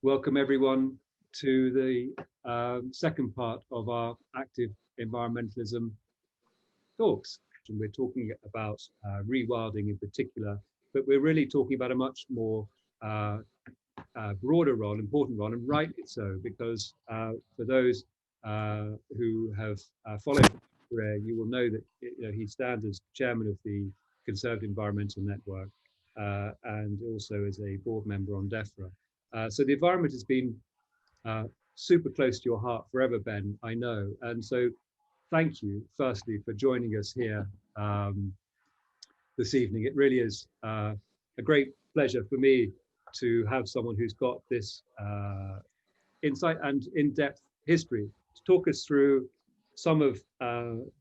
Welcome everyone to the second part of our active environmentalism talks. And we're talking about rewilding in particular, but we're really talking about a much more broader role, important role, and rightly so, because for those who have followed Career, you will know that he stands as chairman of the Conserved Environmental Network and also as a board member on DEFRA. So the environment has been super close to your heart forever, Ben, I know. And so thank you, firstly, for joining us here this evening. It really is a great pleasure for me to have someone who's got this insight and in-depth history to talk us through some of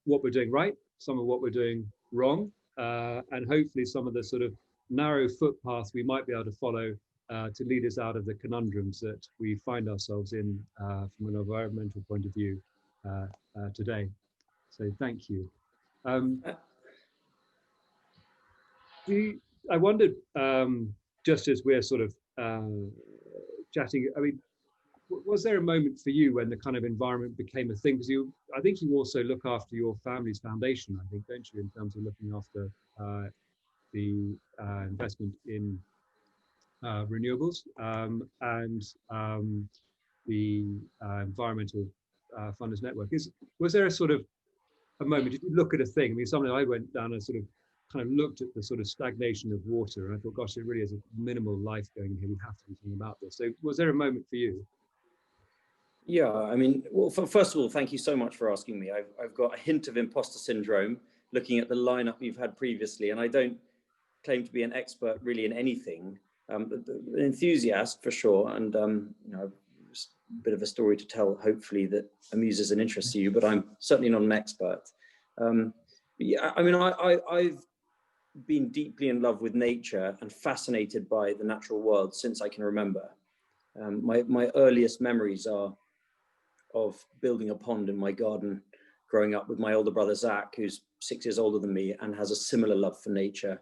what we're doing right, some of what we're doing wrong, and hopefully some of the sort of narrow footpaths we might be able to follow to lead us out of the conundrums that we find ourselves in from an environmental point of view today. So thank you. I wondered, just as we're sort of chatting, I mean, was there a moment for you when the kind of environment became a thing? Because I think you also look after your family's foundation, I think, don't you, in terms of looking after the investment in renewables and the environmental funders network. Was there a sort of a moment, did you look at a thing? I mean, something I went down and sort of kind of looked at the sort of stagnation of water, and I thought, gosh, there really is a minimal life going in here. We have to do something about this. So was there a moment for you? Yeah, I mean, well, first of all, thank you so much for asking me. I've got a hint of imposter syndrome looking at the lineup you've had previously, and I don't claim to be an expert really in anything. An enthusiast for sure, and you know, a bit of a story to tell, hopefully, that amuses and interests you, but I'm certainly not an expert. Yeah, I mean, I've been deeply in love with nature and fascinated by the natural world since I can remember. My earliest memories are of building a pond in my garden, growing up with my older brother, Zach, who's 6 years older than me and has a similar love for nature.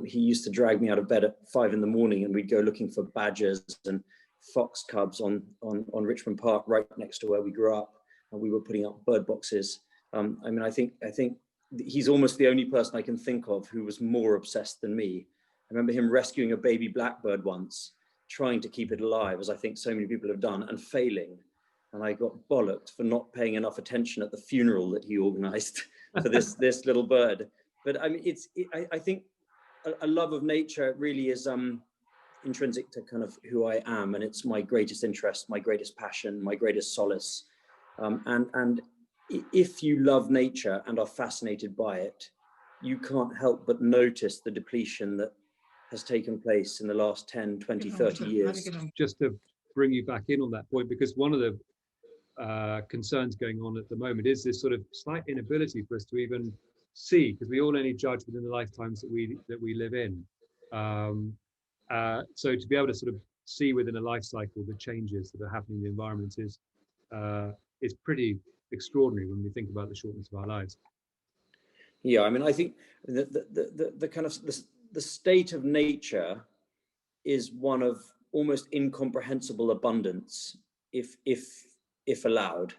He used to drag me out of bed at 5 in the morning and we'd go looking for badgers and fox cubs on Richmond Park, right next to where we grew up. And we were putting up bird boxes. I mean, I think he's almost the only person I can think of who was more obsessed than me. I remember him rescuing a baby blackbird once, trying to keep it alive, as I think so many people have done, and failing. And I got bollocked for not paying enough attention at the funeral that he organized for this little bird. But I mean, I think a love of nature really is intrinsic to kind of who I am, and it's my greatest interest, my greatest passion, my greatest solace. And if you love nature and are fascinated by it, you can't help but notice the depletion that has taken place in the last 10, 20, 30 years. Just to bring you back in on that point, because one of the concerns going on at the moment is this sort of slight inability for us to even see, because we all only judge within the lifetimes that we live in. So to be able to sort of see within a life cycle the changes that are happening in the environment is pretty extraordinary when we think about the shortness of our lives. Yeah, I mean, I think the kind of the state of nature is one of almost incomprehensible abundance, if allowed.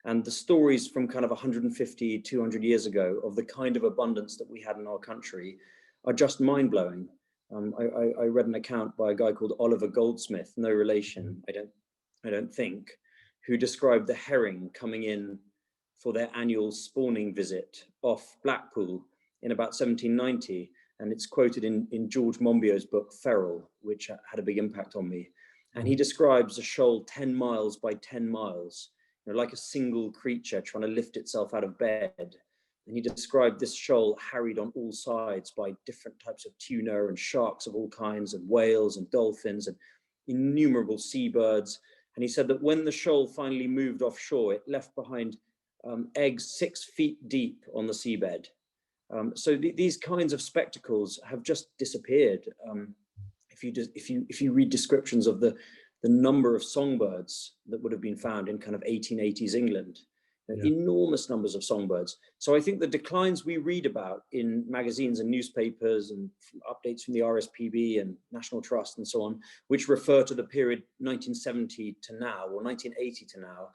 And the stories from kind of 150, 200 years ago of the kind of abundance that we had in our country are just mind-blowing. I read an account by a guy called Oliver Goldsmith, no relation, I don't think, who described the herring coming in for their annual spawning visit off Blackpool in about 1790. And it's quoted in George Monbiot's book, Feral, which had a big impact on me. And he describes a shoal 10 miles by 10 miles, you know, like a single creature trying to lift itself out of bed. And he described this shoal harried on all sides by different types of tuna and sharks of all kinds, and whales and dolphins and innumerable seabirds. And he said that when the shoal finally moved offshore, it left behind eggs 6 feet deep on the seabed. So these kinds of spectacles have just disappeared. If you read descriptions of the number of songbirds that would have been found in kind of 1880s England, enormous numbers of songbirds. So I think the declines we read about in magazines and newspapers and updates from the RSPB and National Trust and so on, which refer to the period 1970 to now or 1980 to now,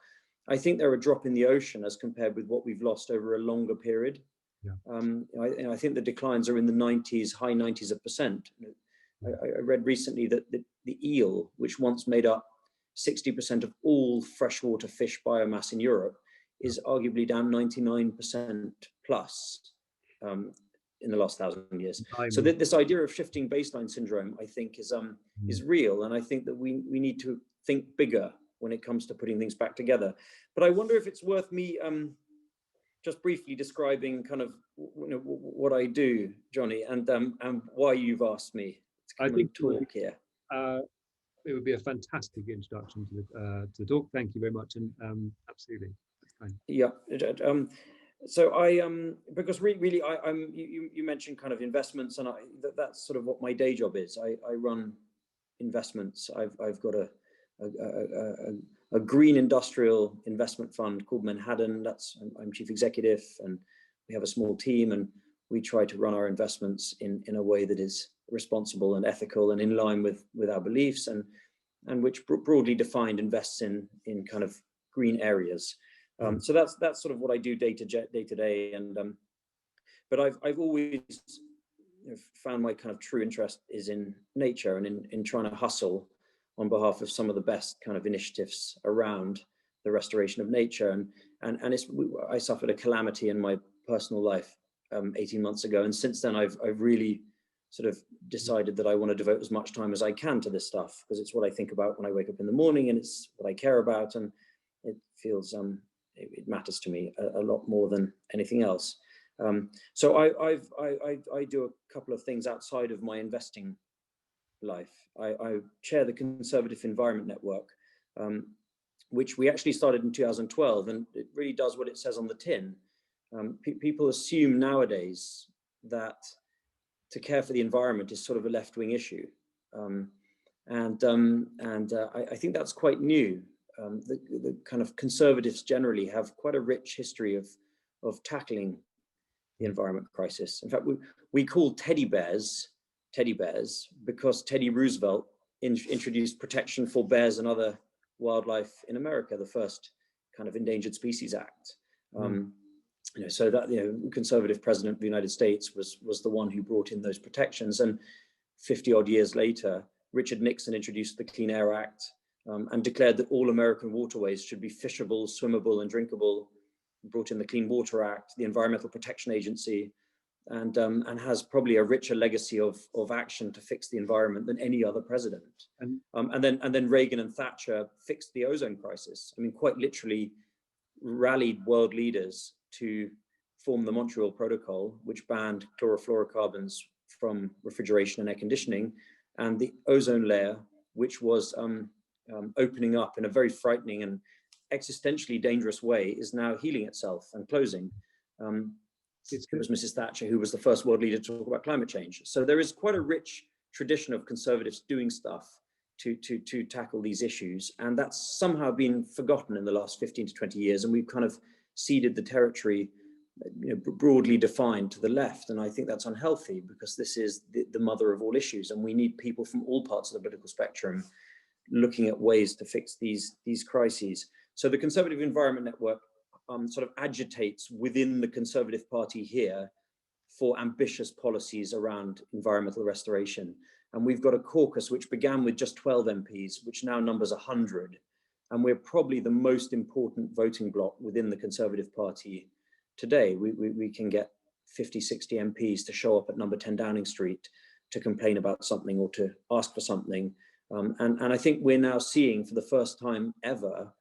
I think they're a drop in the ocean as compared with what we've lost over a longer period. Yeah. I think the declines are in the 90s, high 90s of percent. I read recently that the eel, which once made up 60% of all freshwater fish biomass in Europe, is arguably down 99% plus in the last 1,000 years. So this idea of shifting baseline syndrome, I think, is real, and I think that we need to think bigger when it comes to putting things back together. But I wonder if it's worth me just briefly describing kind of what I do, Johnny, and why you've asked me to come and talk here. It would be a fantastic introduction to the talk. Thank you very much, and absolutely. Yeah. So because really, you mentioned kind of investments, and that's sort of what my day job is. I run investments. I've got a green industrial investment fund called Manhattan. I'm chief executive, and we have a small team, and we try to run our investments in a way that is responsible and ethical and in line with our beliefs, and which broadly defined invests in kind of green areas. So that's sort of what I do day to day. And but I've always found my kind of true interest is in nature and in trying to hustle on behalf of some of the best kind of initiatives around the restoration of nature. And I suffered a calamity in my personal life 18 months ago, and since then I've really sort of decided that I want to devote as much time as I can to this stuff, because it's what I think about when I wake up in the morning, and it's what I care about, and it feels it matters to me a lot more than anything else. So I do a couple of things outside of my investing life. I chair the Conservative Environment Network, which we actually started in 2012, and it really does what it says on the tin. People assume nowadays that to care for the environment is sort of a left-wing issue, and I think that's quite new. The kind of conservatives generally have quite a rich history of tackling the environment crisis. In fact, we call teddy bears because Teddy Roosevelt introduced protection for bears and other wildlife in America, the first kind of Endangered Species Act. So that conservative president of the United States was the one who brought in those protections, and 50 odd years later, Richard Nixon introduced the Clean Air Act and declared that all American waterways should be fishable, swimmable, and drinkable. Brought in the Clean Water Act, the Environmental Protection Agency, and has probably a richer legacy of action to fix the environment than any other president. And then Reagan and Thatcher fixed the ozone crisis. I mean, quite literally rallied world leaders to form the Montreal Protocol, which banned chlorofluorocarbons from refrigeration and air conditioning, and the ozone layer, which was opening up in a very frightening and existentially dangerous way, is now healing itself and closing. It was Mrs. Thatcher who was the first world leader to talk about climate change. So there is quite a rich tradition of conservatives doing stuff to tackle these issues, and that's somehow been forgotten in the last 15 to 20 years, and we've kind of ceded the territory, broadly defined, to the left, and I think that's unhealthy, because this is the mother of all issues, and we need people from all parts of the political spectrum looking at ways to fix these crises. So the Conservative Environment Network sort of agitates within the Conservative Party here for ambitious policies around environmental restoration. And we've got a caucus which began with just 12 MPs, which now numbers 100. And we're probably the most important voting bloc within the Conservative Party today. We can get 50, 60 MPs to show up at number 10 Downing Street to complain about something or to ask for something. And I think we're now seeing, for the first time ever,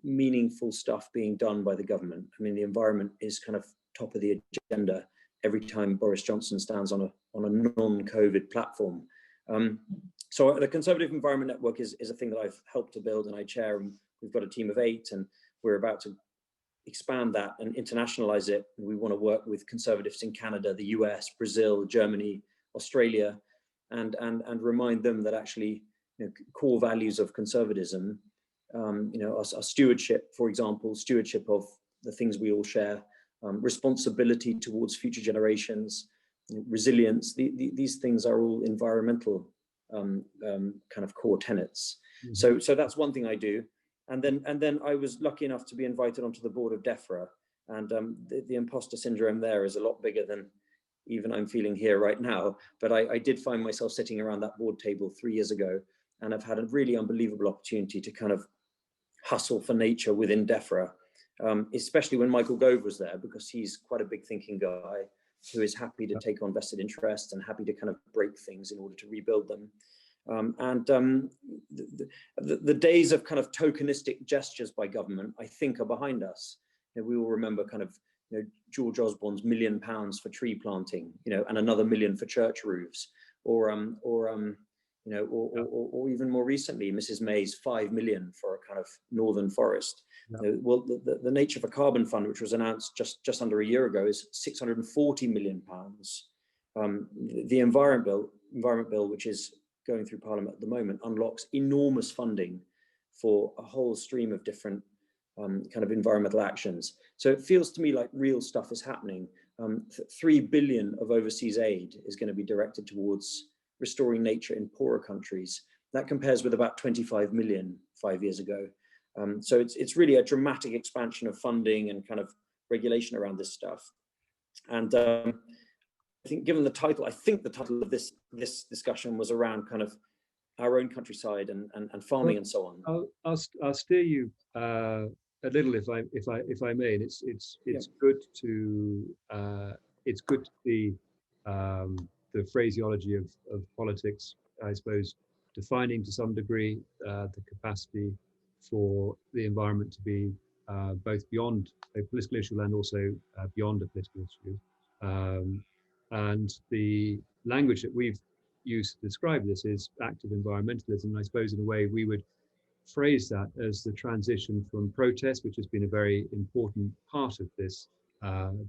meaningful stuff being done by the government. I mean, the environment is kind of top of the agenda every time Boris Johnson stands on a non-COVID platform. So the Conservative Environment Network is a thing that I've helped to build, and I chair, and we've got a team of 8, and we're about to expand that and internationalize it. We want to work with conservatives in Canada, the US, Brazil, Germany, Australia, and remind them that actually core values of conservatism our stewardship, for example, stewardship of the things we all share, responsibility towards future generations, resilience. These things are all environmental kind of core tenets. So that's one thing I do. And then I was lucky enough to be invited onto the board of DEFRA, and the imposter syndrome there is a lot bigger than even I'm feeling here right now. But I did find myself sitting around that board table 3 years ago, and I've had a really unbelievable opportunity to kind of hustle for nature within DEFRA, especially when Michael Gove was there, because he's quite a big thinking guy who is happy to take on vested interests and happy to kind of break things in order to rebuild them. The days of kind of tokenistic gestures by government, I think, are behind us. We all remember kind of George Osborne's £1 million for tree planting, and another million for church roofs, or even more recently, Mrs. May's 5 million for a kind of northern forest. Well, the Nature for Carbon Fund, which was announced just under a year ago, is 640 million pounds. The Environment Bill, which is going through Parliament at the moment, unlocks enormous funding for a whole stream of different kind of environmental actions. So it feels to me like real stuff is happening. 3 billion of overseas aid is going to be directed towards restoring nature in poorer countries. That compares with about 25 million 5 years ago. So it's really a dramatic expansion of funding and kind of regulation around this stuff. And I think, given the title, I think the title of this discussion was around kind of our own countryside and farming and so on. I'll steer you a little, if I may. And it's good to see the phraseology of politics, I suppose, defining to some degree the capacity for the environment to be both beyond a political issue and also beyond a political issue. And the language that we've used to describe this is active environmentalism. And I suppose in a way we would phrase that as the transition from protest, which has been a very important part of this,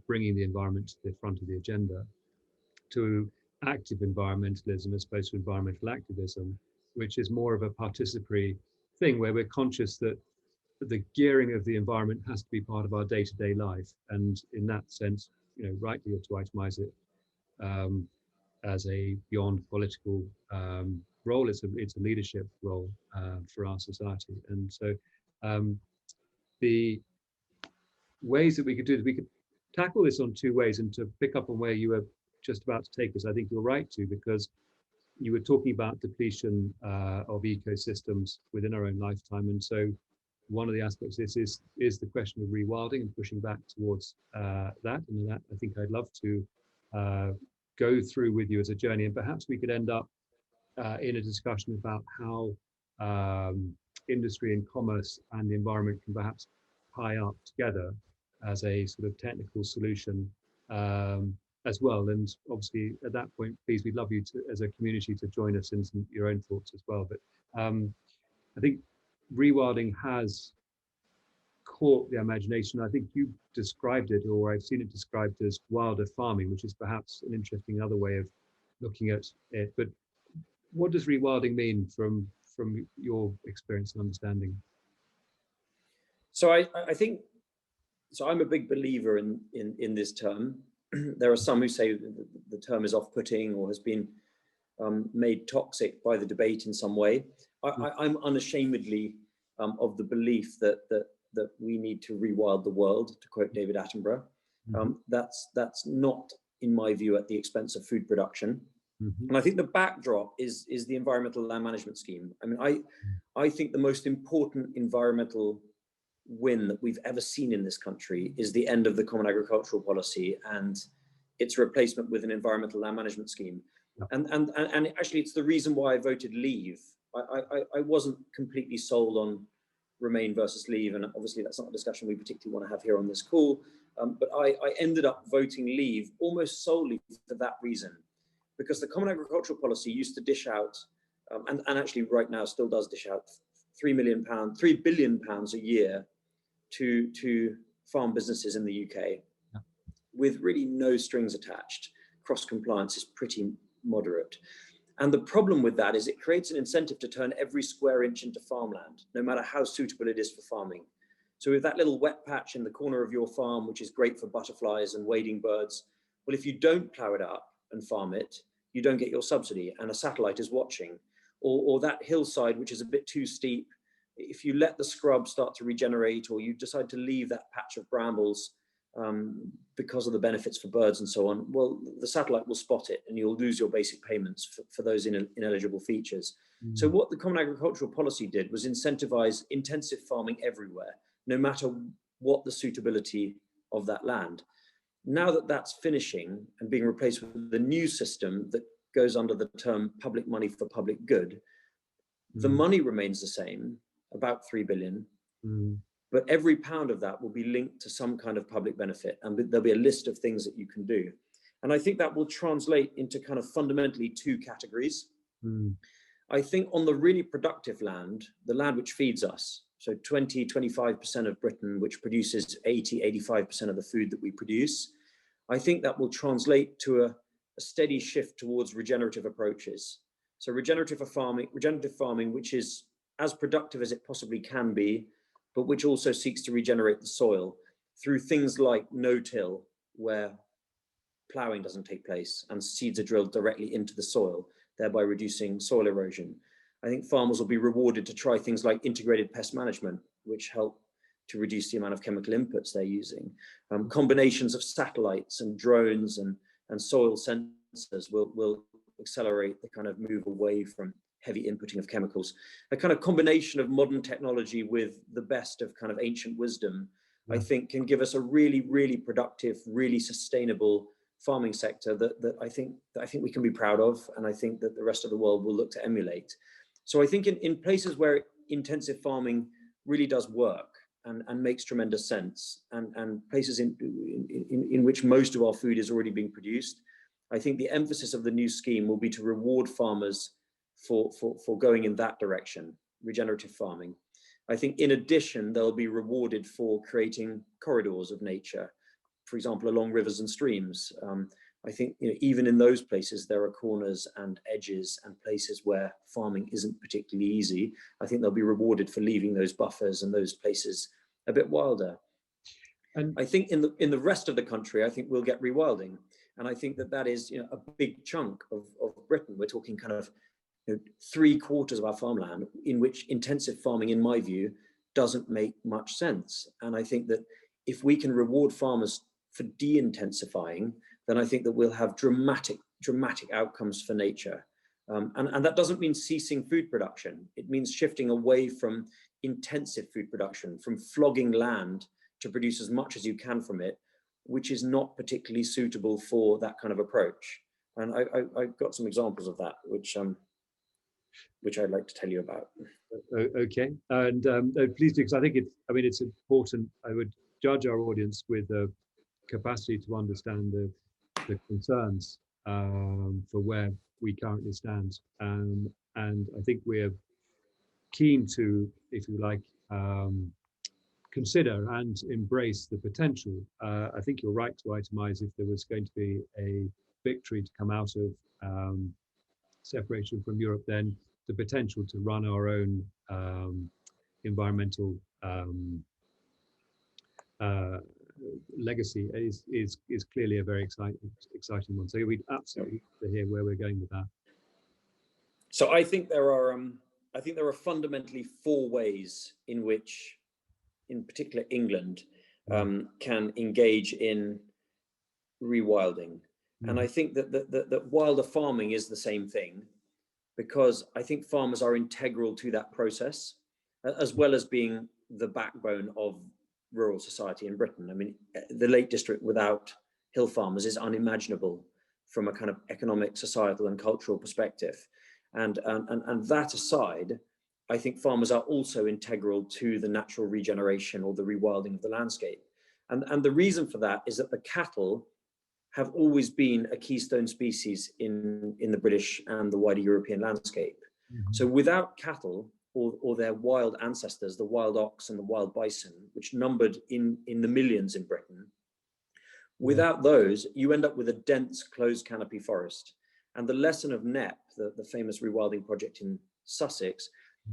bringing the environment to the front of the agenda, to active environmentalism as opposed to environmental activism, which is more of a participatory thing where we're conscious that the gearing of the environment has to be part of our day-to-day life. And in that sense, rightly to itemize it as a beyond political role. It's a leadership role for our society. And so the ways that we could do this, we could tackle this on two ways. And to pick up on where you were just about to take us, I think you're right to, because you were talking about depletion of ecosystems within our own lifetime. And so one of the aspects of this is the question of rewilding and pushing back towards that. And that I think I'd love to go through with you as a journey. And perhaps we could end up in a discussion about how industry and commerce and the environment can perhaps tie up together as a sort of technical solution as well. And obviously at that point, please, we'd love you to, as a community, to join us in your own thoughts as well. But I think rewilding has caught the imagination. I think you described it, or I've seen it described as wilder farming, which is perhaps an interesting other way of looking at it. But what does rewilding mean from your experience and understanding? So I think, so I'm a big believer in this term. There are some who say the term is off-putting or has been made toxic by the debate in some way. I'm unashamedly of the belief that we need to rewild the world, to quote David Attenborough. That's not, in my view, at the expense of food production. And I think the backdrop is the environmental land management scheme. I mean, I think the most important environmental win that we've ever seen in this country is the end of the Common Agricultural Policy and its replacement with an environmental land management scheme. And actually, it's the reason why I voted Leave. I wasn't completely sold on Remain versus Leave, and obviously that's not a discussion we particularly want to have here on this call. But I ended up voting Leave almost solely for that reason, because the Common Agricultural Policy used to dish out, and actually right now still does dish out, £3 billion a year to farm businesses in the UK, with really no strings attached. Cross compliance is pretty moderate. And the problem with that is it creates an incentive to turn every square inch into farmland, no matter how suitable it is for farming. So with that little wet patch in the corner of your farm, which is great for butterflies and wading birds, well, if you don't plow it up and farm it, you don't get your subsidy, and a satellite is watching. Or that hillside, which is a bit too steep, if you let the scrub start to regenerate, or you decide to leave that patch of brambles because of the benefits for birds and so on, well, the satellite will spot it and you'll lose your basic payments for those ineligible features. So what the Common Agricultural Policy did was incentivize intensive farming everywhere, no matter what the suitability of that land. Now that that's finishing and being replaced with the new system that goes under the term public money for public good, the money remains the same, about 3 billion, but every pound of that will be linked to some kind of public benefit, and there'll be a list of things that you can do. And I think that will translate into kind of fundamentally two categories. I think on the really productive land, the land which feeds us, so 20–25% of Britain, which produces 80–85% of the food that we produce, I think that will translate to a steady shift towards regenerative approaches. So regenerative farming, which is as productive as it possibly can be, but which also seeks to regenerate the soil through things like no-till, where ploughing doesn't take place and seeds are drilled directly into the soil, thereby reducing soil erosion. I think farmers will be rewarded to try things like integrated pest management, which help to reduce the amount of chemical inputs they're using. Combinations of satellites and drones and soil sensors will accelerate the kind of move away from heavy inputting of chemicals. A kind of combination of modern technology with the best of kind of ancient wisdom, I think, can give us a really, really productive, really sustainable farming sector that I think we can be proud of, and I think that the rest of the world will look to emulate. So I think in places where intensive farming really does work and makes tremendous sense, and places in which most of our food is already being produced, I think the emphasis of the new scheme will be to reward farmers for going in that direction, regenerative farming. I think in addition, they'll be rewarded for creating corridors of nature, for example, along rivers and streams. I think, you know, even in those places, there are corners and edges and places where farming isn't particularly easy. I think they'll be rewarded for leaving those buffers and those places a bit wilder. And I think in the rest of the country, I think we'll get rewilding. And I think that is, you know, a big chunk of Britain. We're talking kind of, you know, 3/4 of our farmland in which intensive farming, in my view, doesn't make much sense. And I think that if we can reward farmers for de-intensifying, then I think that we'll have dramatic outcomes for nature. And that doesn't mean ceasing food production. It means shifting away from intensive food production, from flogging land to produce as much as you can from it, which is not particularly suitable for that kind of approach. And I've got some examples of that, which I'd like to tell you about. Okay, and please do, because I think it's important. I would judge our audience with the capacity to understand the concerns for where we currently stand, and I think we're keen to, if you like, consider and embrace the potential. I think you're right to itemize if there was going to be a victory to come out of separation from Europe, then the potential to run our own environmental legacy is clearly a very exciting one. So we'd absolutely love to hear where we're going with that. So I think there are fundamentally 4 ways in which, in particular, England can engage in rewilding. And I think that wilder farming is the same thing, because I think farmers are integral to that process, as well as being the backbone of rural society in Britain. I mean, the Lake District without hill farmers is unimaginable from a kind of economic, societal, and cultural perspective. And that aside, I think farmers are also integral to the natural regeneration or the rewilding of the landscape. And the reason for that is that the cattle have always been a keystone species in the British and the wider European landscape. So without cattle, or their wild ancestors, the wild ox and the wild bison, which numbered in the millions in Britain, without those, you end up with a dense closed canopy forest. And the lesson of NEP, the famous rewilding project in Sussex,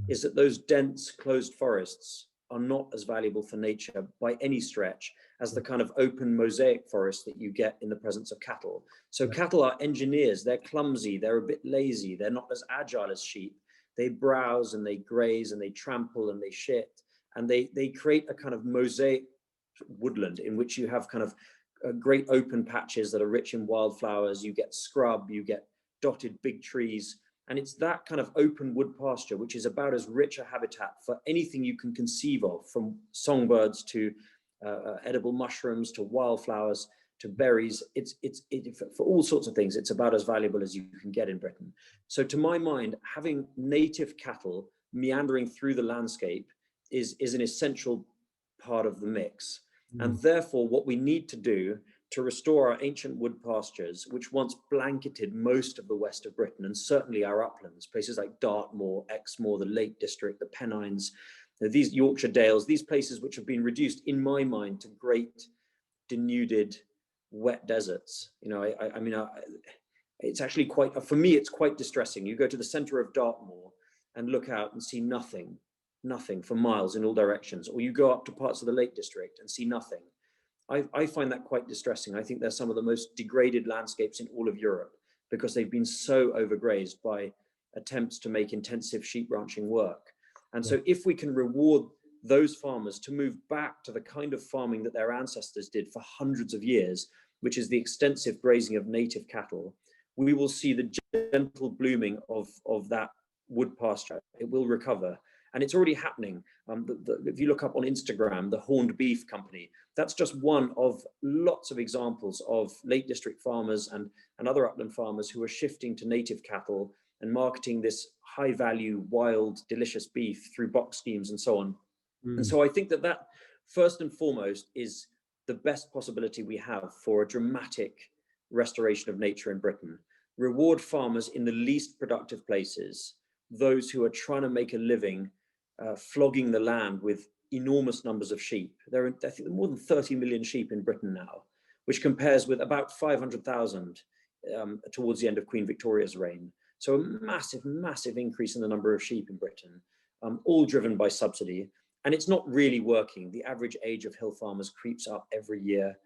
is that those dense closed forests are not as valuable for nature by any stretch as the kind of open mosaic forest that you get in the presence of cattle. So cattle are engineers, they're clumsy, they're a bit lazy, they're not as agile as sheep. They browse and they graze and they trample and they shit, and they create a kind of mosaic woodland in which you have kind of great open patches that are rich in wildflowers, you get scrub, you get dotted big trees. And it's that kind of open wood pasture, which is about as rich a habitat for anything you can conceive of, from songbirds to edible mushrooms to wildflowers to berries. For all sorts of things, it's about as valuable as you can get in Britain. So to my mind, having native cattle meandering through the landscape is an essential part of the mix. And therefore, what we need to do to restore our ancient wood pastures, which once blanketed most of the west of Britain, and certainly our uplands, places like Dartmoor, Exmoor, the Lake District, the Pennines, these Yorkshire Dales, these places which have been reduced, in my mind, to great denuded wet deserts. You know, I mean, it's actually quite, for me, it's quite distressing. You go to the center of Dartmoor and look out and see nothing for miles in all directions, or you go up to parts of the Lake District and see nothing. I find that quite distressing. I think they're some of the most degraded landscapes in all of Europe because they've been so overgrazed by attempts to make intensive sheep ranching work. And so if we can reward those farmers to move back to the kind of farming that their ancestors did for hundreds of years, which is the extensive grazing of native cattle, we will see the gentle blooming of that wood pasture. It will recover. And it's already happening. If you look up on Instagram, the Horned Beef Company, that's just one of lots of examples of Lake District farmers and other upland farmers who are shifting to native cattle and marketing this high value, wild, delicious beef through box schemes and so on. And so I think that first and foremost is the best possibility we have for a dramatic restoration of nature in Britain. Reward farmers in the least productive places, those who are trying to make a living flogging the land with enormous numbers of sheep. There are, I think, more than 30 million sheep in Britain now, which compares with about 500,000 towards the end of Queen Victoria's reign. So a massive, massive increase in the number of sheep in Britain, all driven by subsidy. And it's not really working. The average age of hill farmers creeps up every year.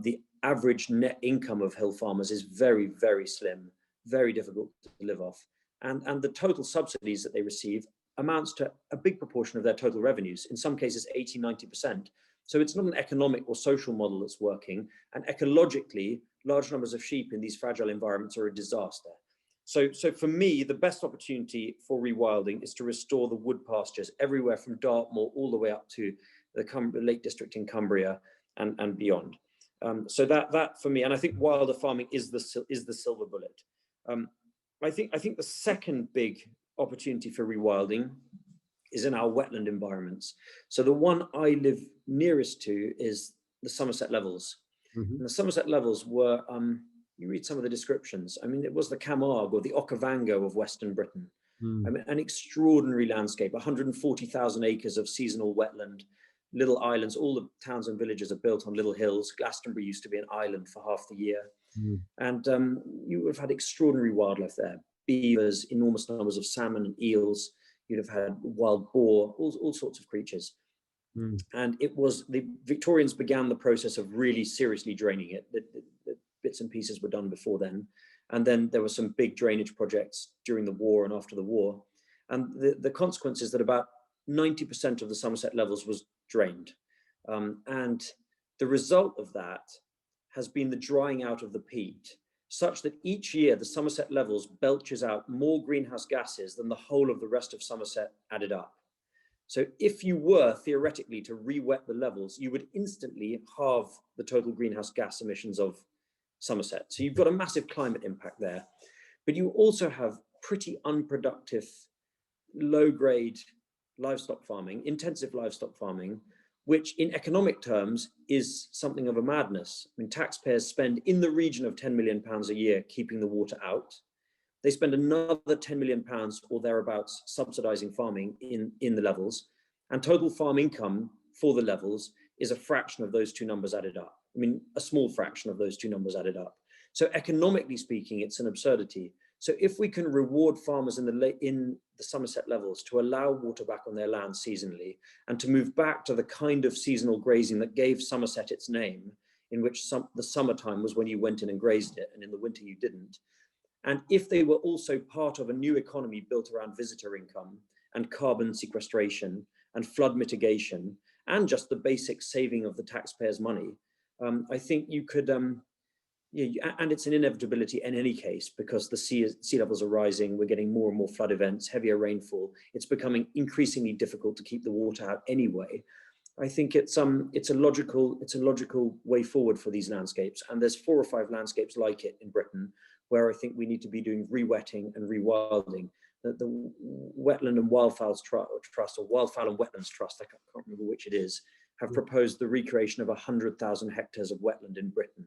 The average net income of hill farmers is very, very slim, very difficult to live off. And the total subsidies that they receive amounts to a big proportion of their total revenues, in some cases 80, 90%. So it's not an economic or social model that's working. And ecologically, large numbers of sheep in these fragile environments are a disaster. So for me, the best opportunity for rewilding is to restore the wood pastures everywhere from Dartmoor all the way up to the Lake District in Cumbria and beyond. So that for me, and I think wilder farming is the silver bullet. I think the second big opportunity for rewilding is in our wetland environments. So the one I live nearest to is the Somerset Levels. And the Somerset Levels were, you read some of the descriptions, I mean, it was the Camargue or the Okavango of Western Britain. I mean, an extraordinary landscape, 140,000 acres of seasonal wetland, little islands, all the towns and villages are built on little hills. Glastonbury used to be an island for half the year. And you would have had extraordinary wildlife there. Beavers, enormous numbers of salmon and eels. You'd have had wild boar, all sorts of creatures. And it was, the Victorians began the process of really seriously draining it. The bits and pieces were done before then. And then there were some big drainage projects during the war and after the war. And the consequence is that about 90% of the Somerset Levels was drained. And the result of that has been the drying out of the peat, such that each year the Somerset Levels belches out more greenhouse gases than the whole of the rest of Somerset added up. So if you were theoretically to re-wet the levels, you would instantly halve the total greenhouse gas emissions of Somerset. So you've got a massive climate impact there, but you also have pretty unproductive, low-grade livestock farming, intensive livestock farming, which in economic terms is something of a madness. I mean, taxpayers spend in the region of £10 million a year keeping the water out. They spend another £10 million or thereabouts subsidizing farming in the Levels. And total farm income for the Levels is a fraction of those two numbers added up. I mean, a small fraction of those two numbers added up. So economically speaking, it's an absurdity. So if we can reward farmers in the Somerset levels to allow water back on their land seasonally, and to move back to the kind of seasonal grazing that gave Somerset its name, in which the summertime was when you went in and grazed it, and in the winter you didn't. And if they were also part of a new economy built around visitor income and carbon sequestration and flood mitigation, and just the basic saving of the taxpayers' money, I think you could, yeah, and it's an inevitability in any case, because the sea levels are rising, we're getting more and more flood events, heavier rainfall, it's becoming increasingly difficult to keep the water out anyway. I think it's a logical way forward for these landscapes, and there's 4 or 5 landscapes like it in Britain where I think we need to be doing re-wetting and rewilding. The Wetland and Wildfowl Trust, or Wildfowl and Wetlands Trust, I can't remember which it is, have proposed the recreation of 100,000 hectares of wetland in Britain.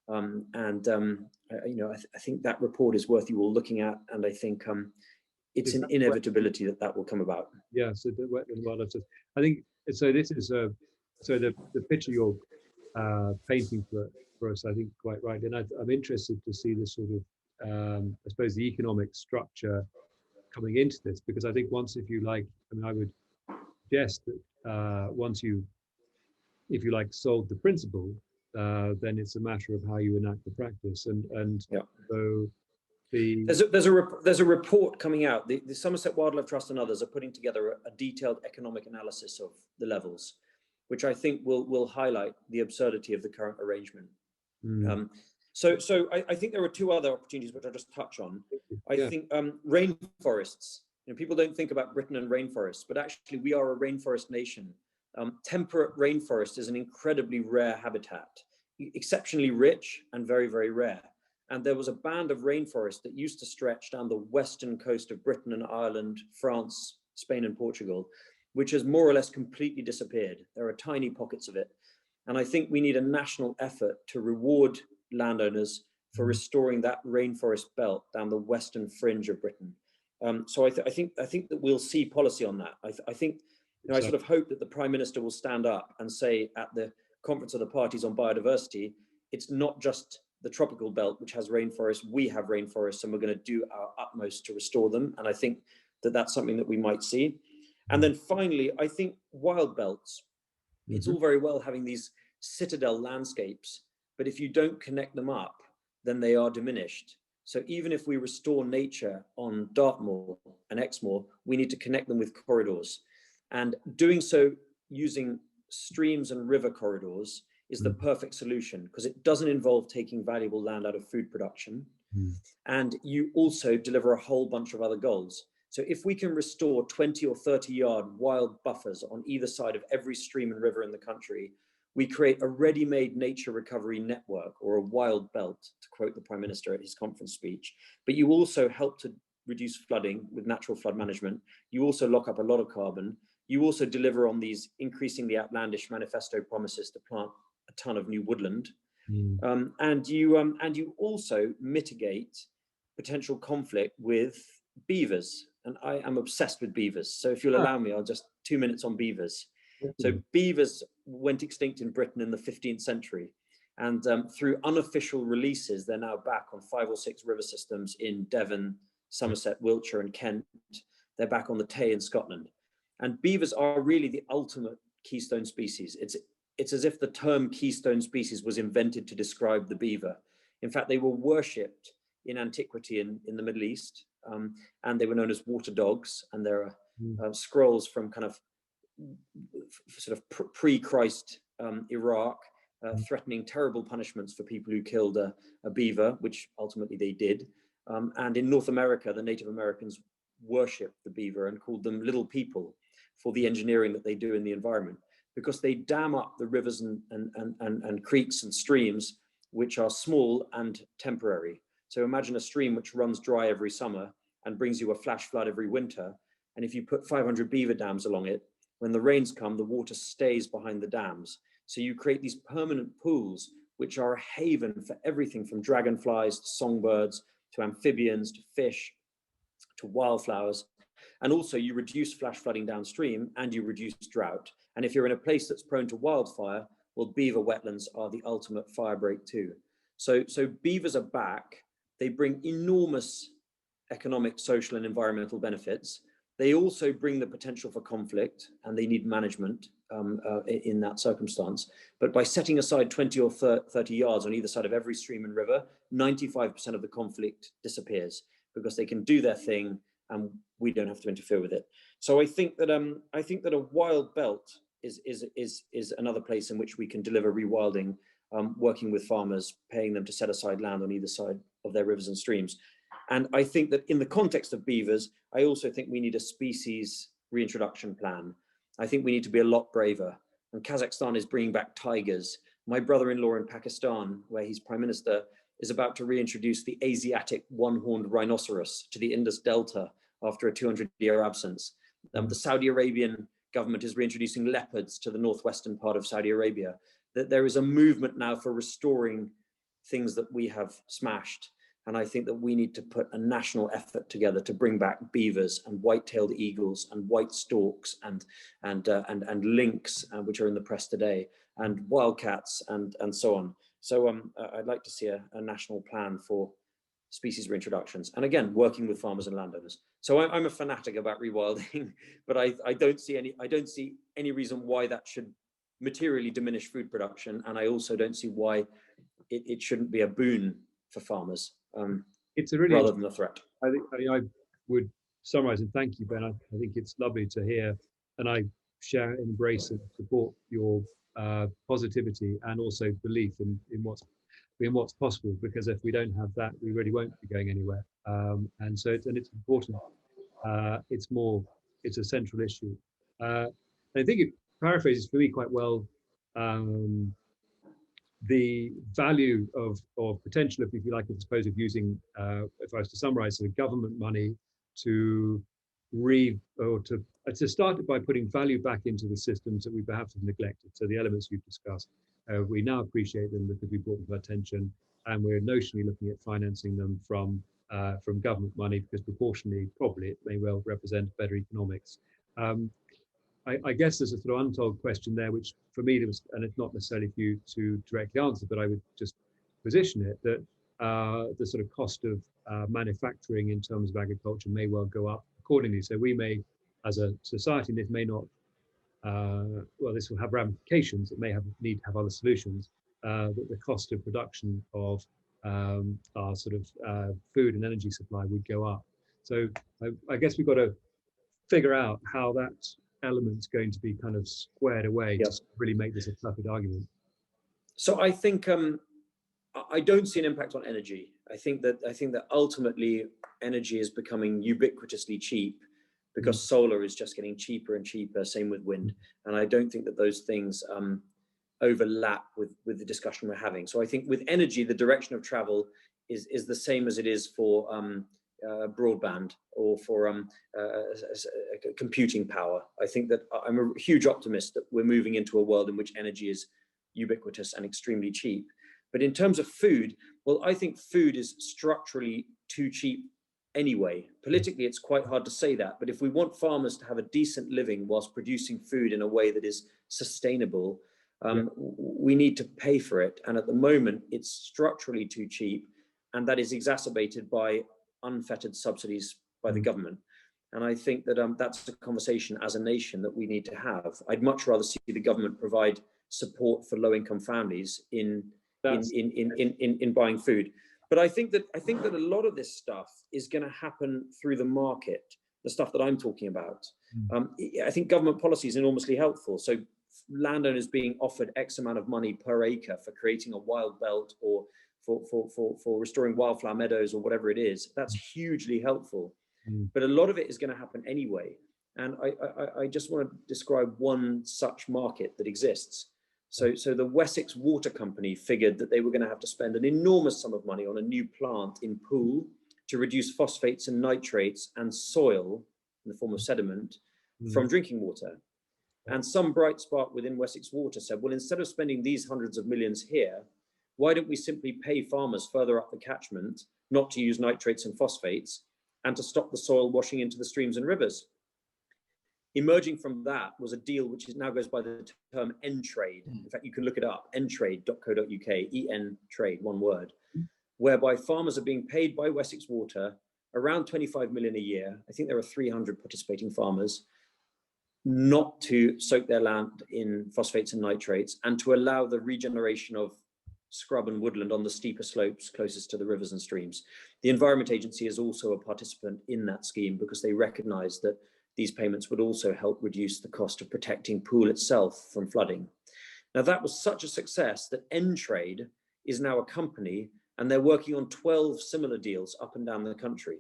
You know, I think that report is worth you all looking at, and I think it's an inevitability that will come about. Yeah, so the wetland wildlife. I think so. This is so the picture you're painting for us, I think, quite right, and I'm interested to see this sort of I suppose the economic structure coming into this, because I think once, if you like, I mean, I would suggest that once you, if you like, solve the principle, then it's a matter of how you enact the practice, and yeah. So the there's a report coming out. The Somerset Wildlife Trust and others are putting together a detailed economic analysis of the levels, which I think will highlight the absurdity of the current arrangement. So I think there are 2 other opportunities which I'll just touch on. I think rainforests. You know, people don't think about Britain and rainforests, but actually we are a rainforest nation. Temperate rainforest is an incredibly rare habitat, exceptionally rich and very, very rare. And there was a band of rainforest that used to stretch down the western coast of Britain and Ireland, France, Spain and Portugal, which has more or less completely disappeared. There are tiny pockets of it. And I think we need a national effort to reward landowners for restoring that rainforest belt down the western fringe of Britain. So I think that we'll see policy on that. I think, you know, I sort of hope that the Prime Minister will stand up and say at the Conference of the Parties on Biodiversity, it's not just the tropical belt which has rainforests, we have rainforests, and we're going to do our utmost to restore them. And I think that that's something that we might see. And then finally, I think wild belts, it's all very well having these citadel landscapes, but if you don't connect them up, then they are diminished. So even if we restore nature on Dartmoor and Exmoor, we need to connect them with corridors. And doing so using streams and river corridors is the perfect solution, because it doesn't involve taking valuable land out of food production. And you also deliver a whole bunch of other goals. So if we can restore 20 or 30-yard wild buffers on either side of every stream and river in the country, we create a ready-made nature recovery network, or a wild belt, to quote the Prime Minister at his conference speech. But you also help to reduce flooding with natural flood management. You also lock up a lot of carbon. You also deliver on these increasingly outlandish manifesto promises to plant a ton of new woodland. And you also mitigate potential conflict with beavers. And I am obsessed with beavers. So if you'll allow me, I'll just 2 minutes on beavers. So beavers went extinct in Britain in the 15th century. And through unofficial releases, they're now back on 5 or 6 river systems in Devon, Somerset, Wiltshire and Kent. They're back on the Tay in Scotland. And beavers are really the ultimate keystone species. It's as if the term keystone species was invented to describe the beaver. In fact, they were worshipped in antiquity in the Middle East, and they were known as water dogs. And there are scrolls from kind of sort of pre-Christ Iraq, threatening terrible punishments for people who killed a beaver, which ultimately they did. And in North America, the Native Americans worshipped the beaver and called them little people for the engineering that they do in the environment, because they dam up the rivers and creeks and streams, which are small and temporary. So imagine a stream which runs dry every summer and brings you a flash flood every winter. And if you put 500 beaver dams along it, when the rains come, the water stays behind the dams. So you create these permanent pools, which are a haven for everything from dragonflies to songbirds, to amphibians, to fish, to wildflowers. And also you reduce flash flooding downstream and you reduce drought. And if you're in a place that's prone to wildfire, well, beaver wetlands are the ultimate fire break too. So beavers are back. They bring enormous economic, social, and environmental benefits. They also bring the potential for conflict, and they need management in that circumstance. But by setting aside 20 or 30 yards on either side of every stream and river, 95% of the conflict disappears, because they can do their thing and we don't have to interfere with it. So I think that a wild belt is another place in which we can deliver rewilding, working with farmers, paying them to set aside land on either side of their rivers and streams. And I think that in the context of beavers, I also think we need a species reintroduction plan. I think we need to be a lot braver. And Kazakhstan is bringing back tigers. My brother-in-law in Pakistan, where he's prime minister, is about to reintroduce the Asiatic one-horned rhinoceros to the Indus Delta after a 200-year absence. The Saudi Arabian government is reintroducing leopards to the northwestern part of Saudi Arabia. That there is a movement now for restoring things that we have smashed. And I think that we need to put a national effort together to bring back beavers and white-tailed eagles and white storks and lynx, which are in the press today, and wildcats and so on. So I'd like to see a national plan for species reintroductions, and again, working with farmers and landowners. So I'm a fanatic about rewilding, but I don't see any reason why that should materially diminish food production, and I also don't see why it shouldn't be a boon for farmers. It's a really rather than a threat. I would summarize, and thank you, Ben. I think it's lovely to hear, and I share, embrace, and support your positivity and also belief in what's possible. Because if we don't have that, we really won't be going anywhere. And so it's important. It's a central issue. I think it paraphrases for me quite well the value of potential, if you like, I suppose, of using, if I was to summarize, sort of government money to start it by putting value back into the systems that we perhaps have neglected. So the elements you've discussed, we now appreciate them because we brought them to attention, and we're notionally looking at financing them from government money, because proportionally, probably, it may well represent better economics. I guess there's a sort of untold question there, which for me, there was, and it's not necessarily for you to directly answer, but I would just position it that the sort of cost of manufacturing in terms of agriculture may well go up accordingly. So we may, as a society, and this may not, well, this will have ramifications. It may need to have other solutions. That the cost of production of our sort of food and energy supply would go up. So I guess we've got to figure out how that element's going to be kind of squared away to really make this a perfect argument. So I think I don't see an impact on energy. I think that ultimately energy is becoming ubiquitously cheap, because solar is just getting cheaper and cheaper. Same with wind, and I don't think that those things overlap with the discussion we're having. So I think with energy, the direction of travel is the same as it is for broadband or for computing power. I think that I'm a huge optimist that we're moving into a world in which energy is ubiquitous and extremely cheap. But in terms of food, well, I think food is structurally too cheap anyway. Politically, it's quite hard to say that, but if we want farmers to have a decent living whilst producing food in a way that is sustainable, we need to pay for it. And at the moment, it's structurally too cheap, and that is exacerbated by unfettered subsidies by the government. And I think that that's a conversation as a nation that we need to have. I'd much rather see the government provide support for low-income families in buying food. But I think that a lot of this stuff is going to happen through the market, the stuff that I'm talking about. I think government policy is enormously helpful. So landowners being offered X amount of money per acre for creating a wild belt, or for restoring wildflower meadows, or whatever it is, that's hugely helpful. But a lot of it is going to happen anyway. And I just want to describe one such market that exists. So the Wessex Water Company figured that they were going to have to spend an enormous sum of money on a new plant in Poole to reduce phosphates and nitrates and soil in the form of sediment from drinking water. And some bright spark within Wessex Water said, well, instead of spending these hundreds of millions here, why don't we simply pay farmers further up the catchment not to use nitrates and phosphates, and to stop the soil washing into the streams and rivers? Emerging from that was a deal which now goes by the term N-Trade. In fact, you can look it up, ntrade.co.uk, EN trade, one word, whereby farmers are being paid by Wessex Water around 25 million a year. I think there are 300 participating farmers, not to soak their land in phosphates and nitrates, and to allow the regeneration of scrub and woodland on the steeper slopes closest to the rivers and streams. The Environment Agency is also a participant in that scheme because they recognise that these payments would also help reduce the cost of protecting Poole itself from flooding. Now, that was such a success that N-Trade is now a company, and they're working on 12 similar deals up and down the country.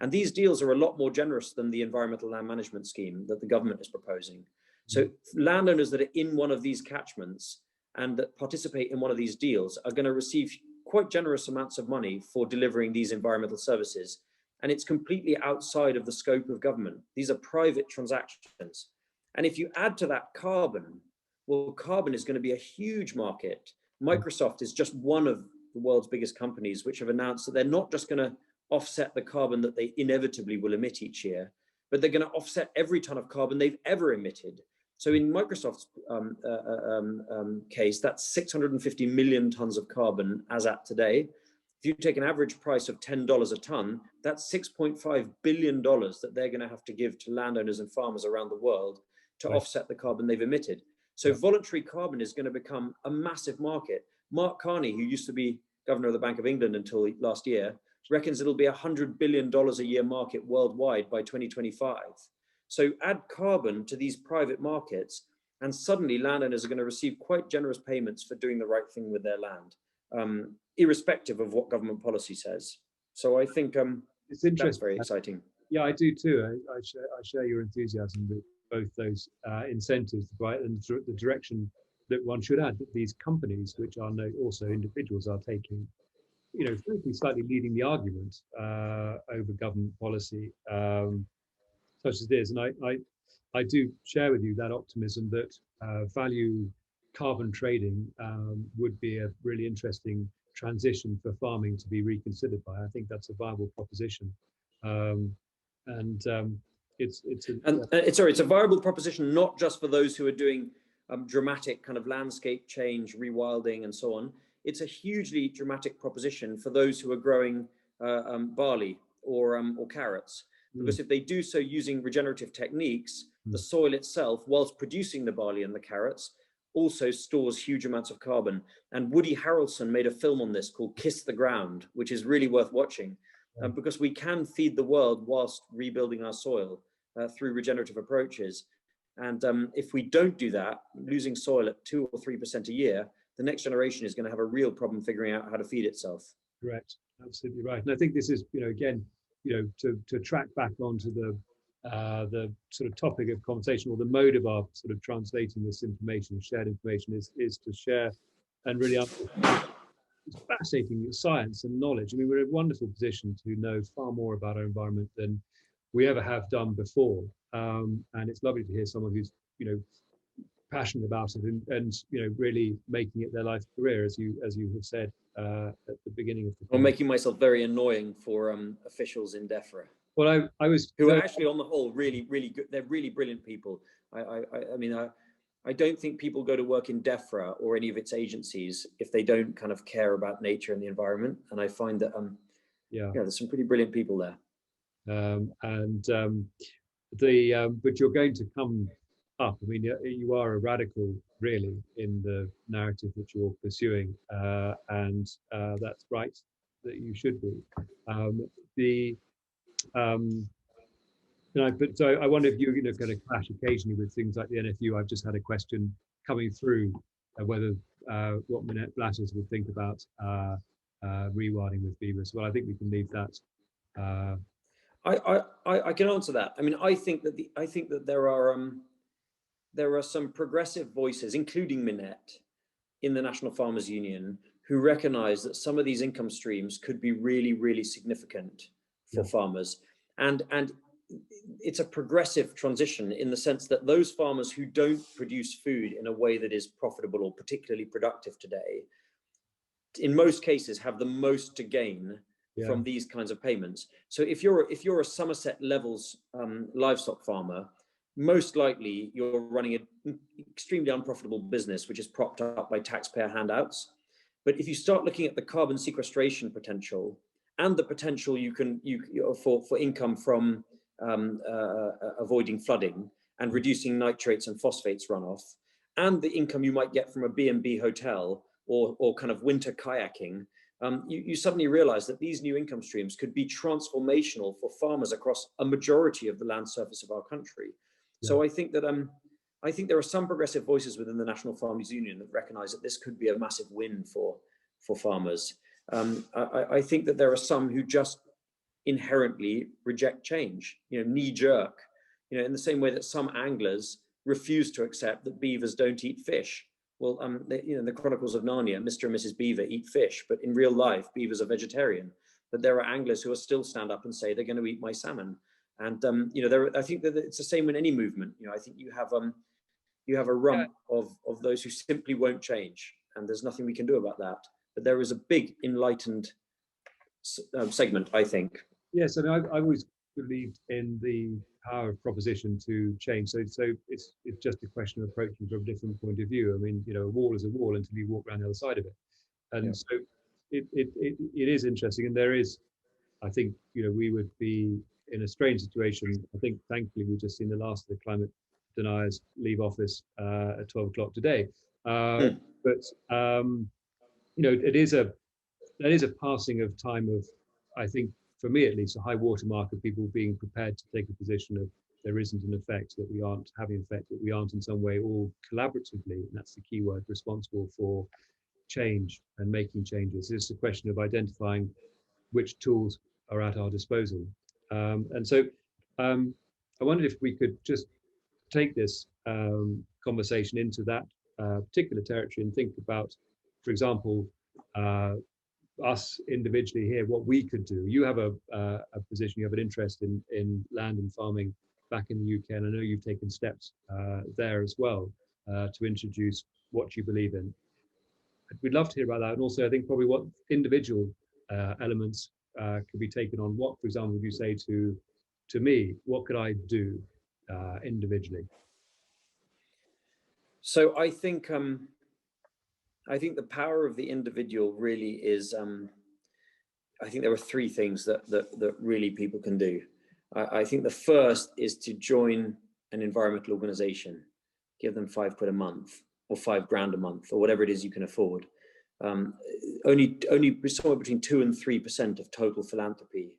And these deals are a lot more generous than the environmental land management scheme that the government is proposing. So landowners that are in one of these catchments and that participate in one of these deals are going to receive quite generous amounts of money for delivering these environmental services. And it's completely outside of the scope of government. These are private transactions. And if you add to that carbon, well, carbon is going to be a huge market. Microsoft is just one of the world's biggest companies which have announced that they're not just going to offset the carbon that they inevitably will emit each year, but they're going to offset every ton of carbon they've ever emitted. So in Microsoft's case, that's 650 million tons of carbon as at today. If you take an average price of $10 a ton, that's $6.5 billion that they're going to have to give to landowners and farmers around the world to offset the carbon they've emitted. So voluntary carbon is going to become a massive market. Mark Carney, who used to be governor of the Bank of England until last year, reckons it'll be $100 billion a year market worldwide by 2025. So add carbon to these private markets, and suddenly landowners are going to receive quite generous payments for doing the right thing with their land, irrespective of what government policy says. So I think it's interesting. That's very exciting. Yeah, I do too. I share your enthusiasm with both those incentives, right, and the direction that one should add that these companies, which are also individuals, are taking, you know, frankly, slightly leading the argument over government policy, such as this. And I do share with you that optimism that value carbon trading would be a really interesting transition for farming to be reconsidered by. I think that's a viable proposition, it's a viable proposition not just for those who are doing dramatic kind of landscape change, rewilding, and so on. It's a hugely dramatic proposition for those who are growing barley or carrots, because if they do so using regenerative techniques, the soil itself, whilst producing the barley and the carrots, also stores huge amounts of carbon. And Woody Harrelson made a film on this called Kiss the Ground, which is really worth watching, because we can feed the world whilst rebuilding our soil through regenerative approaches. And if we don't do that, losing soil at 2 or 3% a year, the next generation is going to have a real problem figuring out how to feed itself. Correct, absolutely right. And I think this is, you know, again, you know, to track back onto the sort of topic of conversation, or the mode of our sort of translating this information, shared information, is to share and really understand. It's fascinating science and knowledge. I mean, we're in a wonderful position to know far more about our environment than we ever have done before. And it's lovely to hear someone who's, you know, passionate about it and you know, really making it their life career, as you have said at the beginning of the. I'm making myself very annoying for officials in DEFRA. Well, I was who are actually on the whole really good. They're really brilliant people. I mean, I don't think people go to work in DEFRA or any of its agencies if they don't kind of care about nature and the environment. And I find that there's some pretty brilliant people there. But you're going to come up. I mean, you are a radical, really, in the narrative that you're pursuing, and that's right that you should be. So I wonder if you're going to clash occasionally with things like the NFU. I've just had a question coming through whether what Minette Blatters would think about rewilding with beavers. Well, I think we can leave that. I can answer that. I mean, I think that there are some progressive voices, including Minette, in the National Farmers Union, who recognise that some of these income streams could be really, really significant for farmers, and it's a progressive transition in the sense that those farmers who don't produce food in a way that is profitable or particularly productive today, in most cases, have the most to gain from these kinds of payments. So if you're a Somerset Levels livestock farmer, most likely you're running an extremely unprofitable business, which is propped up by taxpayer handouts. But if you start looking at the carbon sequestration potential and the potential for income from avoiding flooding and reducing nitrates and phosphates runoff, and the income you might get from a B&B hotel or kind of winter kayaking, you suddenly realize that these new income streams could be transformational for farmers across a majority of the land surface of our country. Yeah. So I think there are some progressive voices within the National Farmers Union that recognize that this could be a massive win for farmers. I think that there are some who just inherently reject change, knee jerk, in the same way that some anglers refuse to accept that beavers don't eat fish. Well, the Chronicles of Narnia, Mr. and Mrs. Beaver eat fish, but in real life, beavers are vegetarian. But there are anglers who will still stand up and say they're going to eat my salmon. And I think that it's the same in any movement. I think you have a rump of those who simply won't change, and there's nothing we can do about that. But there is a big enlightened segment, I think. Yes, I mean, I always believed in the power of proposition to change. So it's just a question of approaching from a different point of view. I mean, a wall is a wall until you walk around the other side of it. And so it is interesting. And there is, I think, we would be in a strange situation. I think, thankfully, we've just seen the last of the climate deniers leave office at 12 o'clock today. But that is a passing of time of, I think, for me at least, a high watermark of people being prepared to take a position of there isn't an effect, that we aren't having an effect, that we aren't in some way all collaboratively, and that's the key word, responsible for change and making changes. It's a question of identifying which tools are at our disposal. And so I wondered if we could just take this conversation into that particular territory and think about, for example, us individually here, what we could do. You have a position, you have an interest in land and farming back in the UK, and I know you've taken steps there as well to introduce what you believe in. We'd love to hear about that, and also I think probably what individual elements could be taken on. What, for example, would you say to me, what could I do individually? So I think the power of the individual really is, I think there are three things that really people can do. I think the first is to join an environmental organization, give them £5 a month or £5,000 a month or whatever it is you can afford. Only somewhere between 2 and 3% of total philanthropy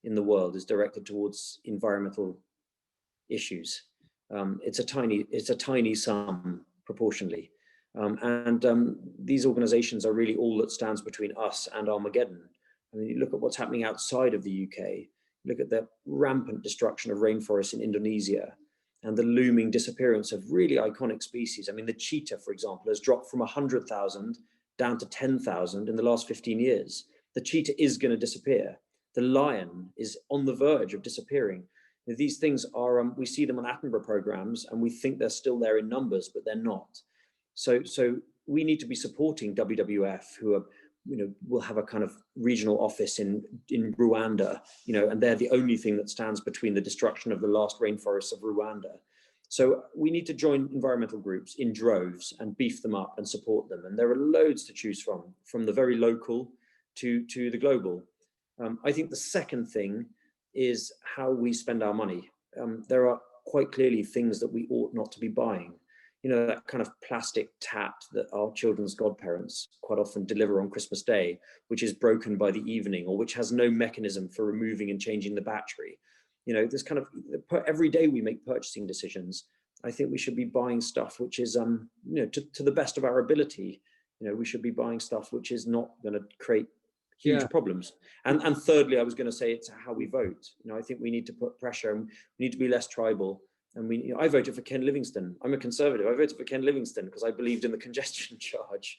in the world is directed towards environmental issues. It's a tiny sum proportionally. These organizations are really all that stands between us and Armageddon. I mean, you look at what's happening outside of the UK, look at the rampant destruction of rainforests in Indonesia and the looming disappearance of really iconic species. I mean, the cheetah, for example, has dropped from 100,000 down to 10,000 in the last 15 years. The cheetah is going to disappear. The lion is on the verge of disappearing. These things are, we see them on Attenborough programs and we think they're still there in numbers, but they're not. So we need to be supporting WWF, who are, will have a kind of regional office in Rwanda, and they're the only thing that stands between the destruction of the last rainforests of Rwanda. So we need to join environmental groups in droves and beef them up and support them. And there are loads to choose from the very local to the global. I think the second thing is how we spend our money. There are quite clearly things that we ought not to be buying. That kind of plastic tat that our children's godparents quite often deliver on Christmas Day, which is broken by the evening or which has no mechanism for removing and changing the battery. This kind of, every day we make purchasing decisions. I think we should be buying stuff which is, to the best of our ability. We should be buying stuff which is not going to create huge problems. And thirdly, I was going to say it's how we vote. I think we need to put pressure and we need to be less tribal. And I voted for Ken Livingstone. I'm a Conservative. I voted for Ken Livingstone because I believed in the congestion charge.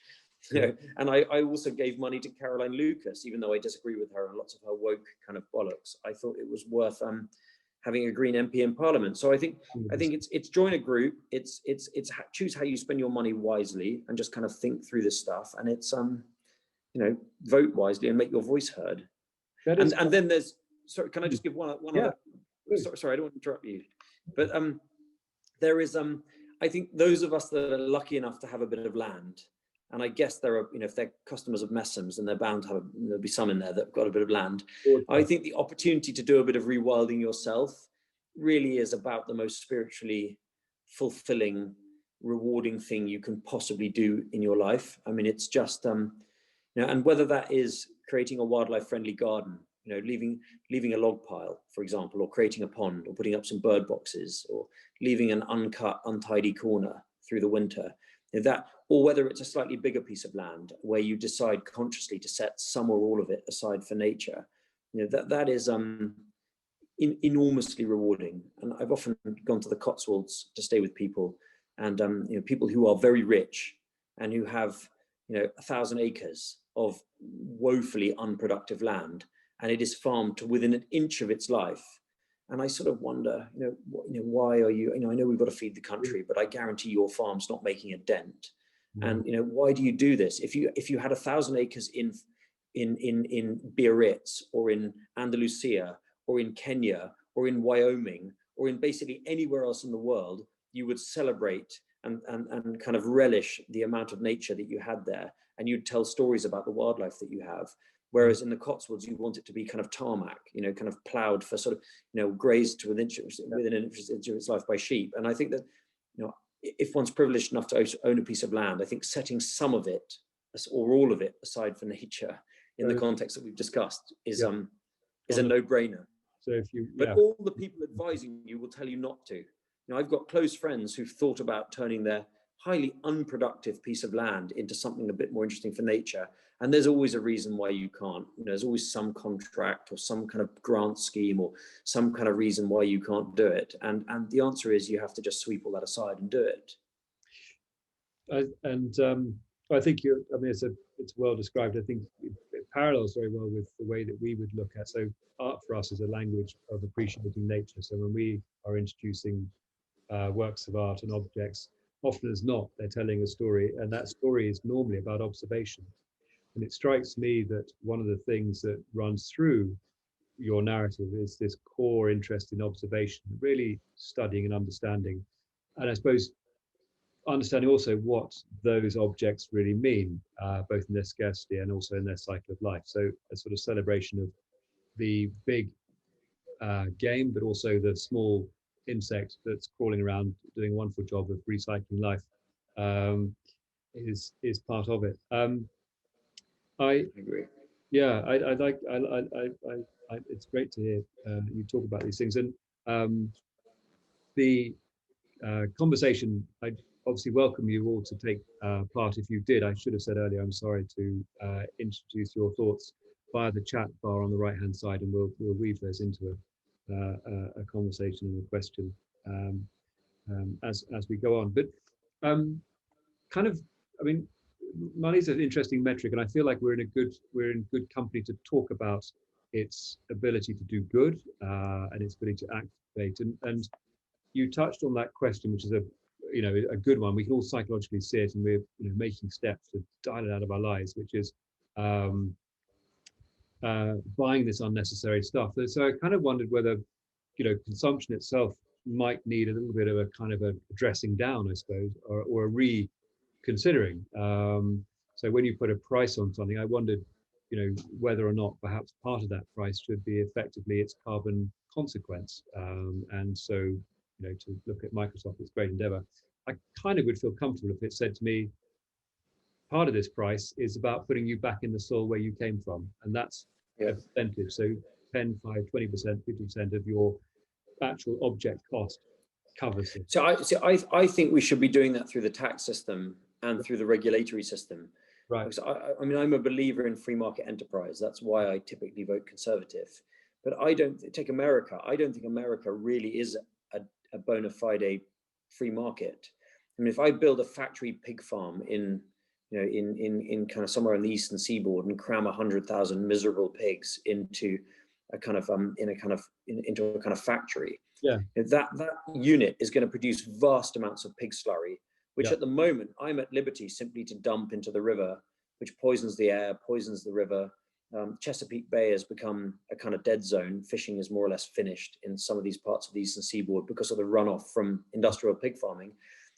And I also gave money to Caroline Lucas, even though I disagree with her and lots of her woke kind of bollocks. I thought it was worth having a Green MP in Parliament. So I think it's join a group. It's choose how you spend your money wisely and just kind of think through this stuff. And it's vote wisely and make your voice heard. And then there's, sorry, can I just give one other? Sorry, I don't want to interrupt you. But there is, I think those of us that are lucky enough to have a bit of land, and I guess there are, if they're customers of Messham's, and they're bound to have, there'll be some in there that've got a bit of land. I think the opportunity to do a bit of rewilding yourself really is about the most spiritually fulfilling, rewarding thing you can possibly do in your life. I mean, it's just, and whether that is creating a wildlife friendly garden, leaving a log pile, for example, or creating a pond, or putting up some bird boxes, or leaving an uncut, untidy corner through the winter, or whether it's a slightly bigger piece of land where you decide consciously to set some or all of it aside for nature, that is enormously rewarding. And I've often gone to the Cotswolds to stay with people, and people who are very rich and who have 1,000 acres of woefully unproductive land, and it is farmed to within an inch of its life. And I sort of wonder, why are you? I know we've got to feed the country, but I guarantee your farm's not making a dent. And why do you do this? If you had 1,000 acres in Biarritz, or in Andalusia, or in Kenya, or in Wyoming, or in basically anywhere else in the world, you would celebrate and kind of relish the amount of nature that you had there, and you'd tell stories about the wildlife that you have. Whereas in the Cotswolds, you want it to be kind of tarmac, kind of ploughed for sort of, grazed to within an inch of its life by sheep. And I think that, if one's privileged enough to own a piece of land, I think setting some of it or all of it aside for nature in the context that we've discussed is a no-brainer. So but all the people advising you will tell you not to. I've got close friends who've thought about turning their highly unproductive piece of land into something a bit more interesting for nature. And there's always a reason why you can't. There's always some contract or some kind of grant scheme or some kind of reason why you can't do it. And the answer is you have to just sweep all that aside and do it. I think it's well described. I think it parallels very well with the way that we would look at. So art for us is a language of appreciating nature. So when we are introducing works of art and objects, often as not, they're telling a story, and that story is normally about observation. And it strikes me that one of the things that runs through your narrative is this core interest in observation, really studying and understanding. And I suppose understanding also what those objects really mean, both in their scarcity and also in their cycle of life. So a sort of celebration of the big game, but also the small insect that's crawling around doing a wonderful job of recycling life is part of it. I agree. Yeah, I like. It's great to hear you talk about these things, and the conversation. I obviously welcome you all to take part. If you did, I should have said earlier. I'm sorry to introduce your thoughts via the chat bar on the right-hand side, and we'll weave those into a conversation and a question as we go on. But money's an interesting metric, and I feel like we're in good company to talk about its ability to do good and its ability to activate. And you touched on that question, which is a good one. We can all psychologically see it, and we're making steps to dial it out of our lives, which is buying this unnecessary stuff. So I kind of wondered whether consumption itself might need a little bit of a kind of a dressing down, I suppose, or a reconsidering. So when you put a price on something, I wondered, whether or not perhaps part of that price should be effectively its carbon consequence. And so, to look at Microsoft, its great endeavor, I kind of would feel comfortable if it said to me, part of this price is about putting you back in the soil where you came from, and that's a percentage. So 10, 5, 20%, 50% of your actual object cost covers it. So I think we should be doing that through the tax system and through the regulatory system. Right. Because I'm a believer in free market enterprise. That's why I typically vote Conservative. But I don't think America really is a bona fide free market. I mean, if I build a factory pig farm in kind of somewhere on the eastern seaboard and cram 100,000 miserable pigs into a kind of factory, that unit is going to produce vast amounts of pig slurry, which at the moment I'm at liberty simply to dump into the river, which poisons the air, poisons the river, Chesapeake Bay has become a kind of dead zone. Fishing is more or less finished in some of these parts of the eastern seaboard because of the runoff from industrial pig farming.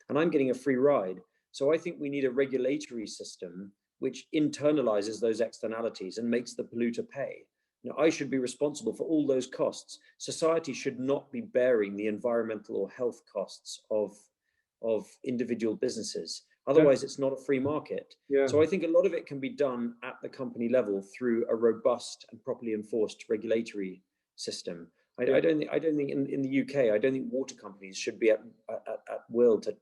And I'm getting a free ride. So I think we need a regulatory system which internalizes those externalities and makes the polluter pay. You know, I should be responsible for all those costs. Society should not be bearing the environmental or health costs of individual businesses. Otherwise, it's not a free market. Yeah. So I think a lot of it can be done at the company level through a robust and properly enforced regulatory system. I don't think in the UK, I don't think water companies should be at will to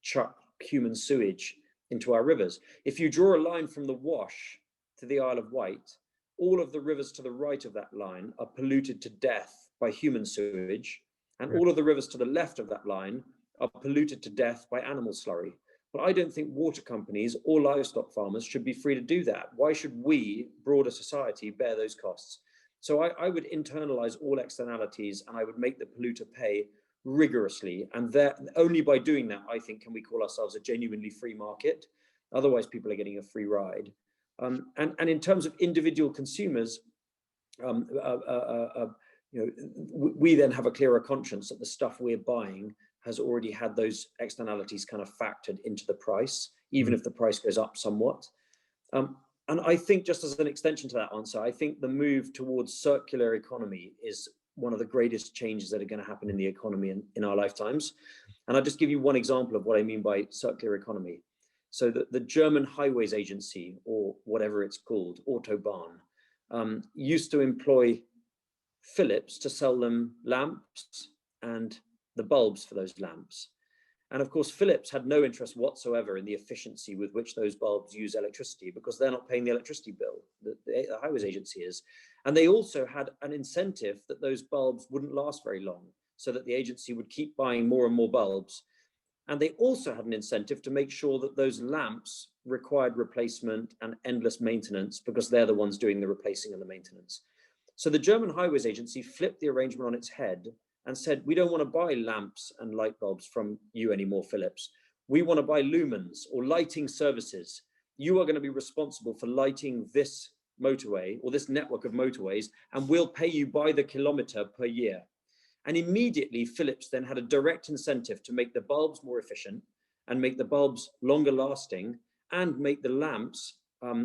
chuck human sewage into our rivers. If you draw a line from the Wash to the Isle of Wight, all of the rivers to the right of that line are polluted to death by human sewage, and all of the rivers to the left of that line are polluted to death by animal slurry. But I don't think water companies or livestock farmers should be free to do that. Why should we, broader society, bear those costs? So I would internalize all externalities, and I would make the polluter pay rigorously. And only by doing that, I think, can we call ourselves a genuinely free market. Otherwise, people are getting a free ride. And in terms of individual consumers, we then have a clearer conscience that the stuff we're buying has already had those externalities kind of factored into the price, even if the price goes up somewhat. And I think, just as an extension to that answer, I think the move towards circular economy is one of the greatest changes that are going to happen in the economy in our lifetimes. And I'll just give you one example of what I mean by circular economy. So the German Highways Agency, or whatever it's called, Autobahn, used to employ Philips to sell them lamps and the bulbs for those lamps. And of course, Philips had no interest whatsoever in the efficiency with which those bulbs use electricity, because they're not paying the electricity bill, the Highways Agency is. And they also had an incentive that those bulbs wouldn't last very long, so that the agency would keep buying more and more bulbs. And they also had an incentive to make sure that those lamps required replacement and endless maintenance, because they're the ones doing the replacing and the maintenance. So the German Highways Agency flipped the arrangement on its head and said, we don't want to buy lamps and light bulbs from you anymore, Philips. We want to buy lumens or lighting services. You are going to be responsible for lighting this motorway or this network of motorways, and we'll pay you by the kilometer per year. And immediately, Philips then had a direct incentive to make the bulbs more efficient and make the bulbs longer lasting and make the lamps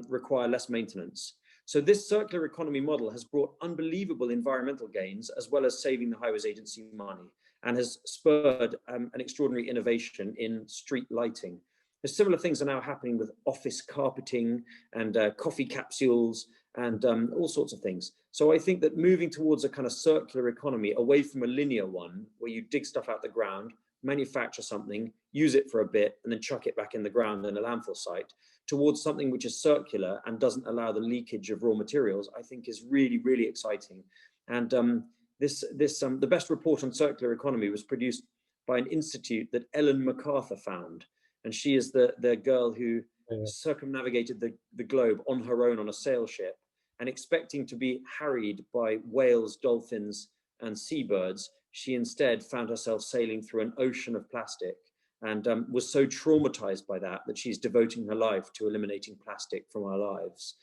require less maintenance. So this circular economy model has brought unbelievable environmental gains, as well as saving the Highways Agency money, and has spurred an extraordinary innovation in street lighting. There's similar things are now happening with office carpeting and coffee capsules and all sorts of things. So I think that moving towards a kind of circular economy, away from a linear one, where you dig stuff out the ground, manufacture something, use it for a bit, and then chuck it back in the ground in a landfill site, towards something which is circular and doesn't allow the leakage of raw materials, I think is really, really exciting. And the best report on circular economy was produced by an institute that Ellen MacArthur found. And she is the girl who circumnavigated the globe on her own on a sail ship, and expecting to be harried by whales, dolphins, and seabirds, she instead found herself sailing through an ocean of plastic, and was so traumatized by that she's devoting her life to eliminating plastic from our lives.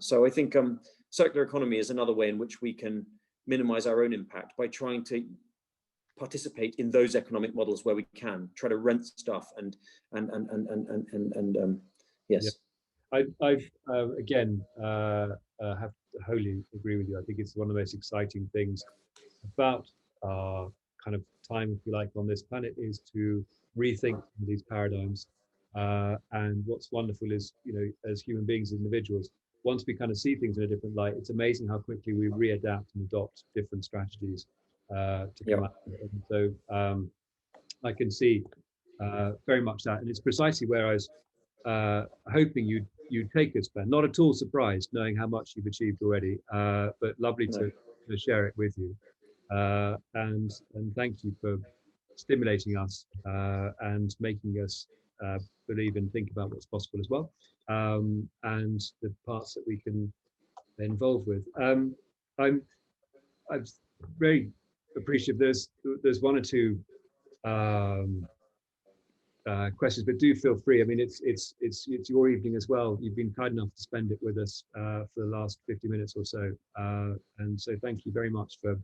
So I think circular economy is another way in which we can minimize our own impact by trying to participate in those economic models where we can, try to rent stuff and yes. Yeah. I've again have to wholly agree with you. I think it's one of the most exciting things about our kind of time, if you like, on this planet, is to rethink these paradigms. And what's wonderful is, you know, as human beings, as individuals, once we kind of see things in a different light, it's amazing how quickly we readapt and adopt different strategies to come out. And so I can see very much that, and it's precisely where I was hoping you'd take us, Ben. Not at all surprised, knowing how much you've achieved already, but lovely to share it with you. And thank you for stimulating us and making us believe and think about what's possible as well, and the parts that we can involve with. I'm very appreciative. There's one or two questions, but do feel free. I mean, it's your evening as well. You've been kind enough to spend it with us for the last 50 minutes or so, and so thank you very much for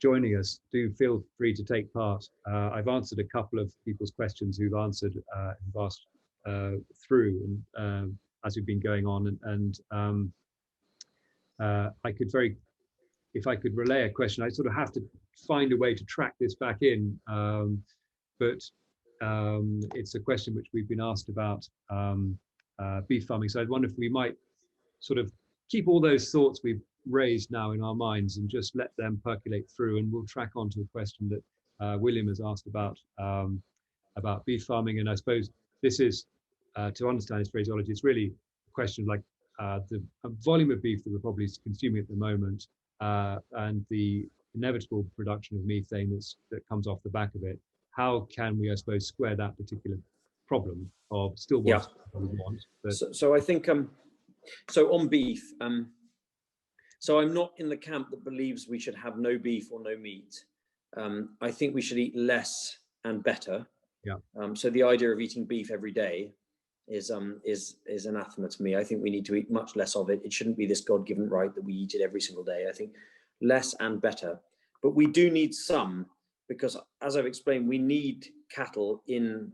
joining us. Do feel free to take part. I've answered a couple of people's questions who've answered, who've asked through, and as we've been going on, and I could if I could relay a question, I sort of have to find a way to track this back in. But it's a question which we've been asked about beef farming. So I wonder if we might sort of keep all those thoughts we've raised now in our minds and just let them percolate through, and we'll track on to a question that William has asked about beef farming. And I suppose this is, to understand his phraseology, it's really a question like the volume of beef that we're probably consuming at the moment, and the inevitable production of methane that comes off the back of it. How can we, I suppose, square that particular problem of still what we want? But so I think, so on beef, so I'm not in the camp that believes we should have no beef or no meat. I think we should eat less and better. Yeah. So the idea of eating beef every day is anathema to me. I think we need to eat much less of it. It shouldn't be this God-given right that we eat it every single day. I think less and better. But we do need some, because as I've explained, we need cattle in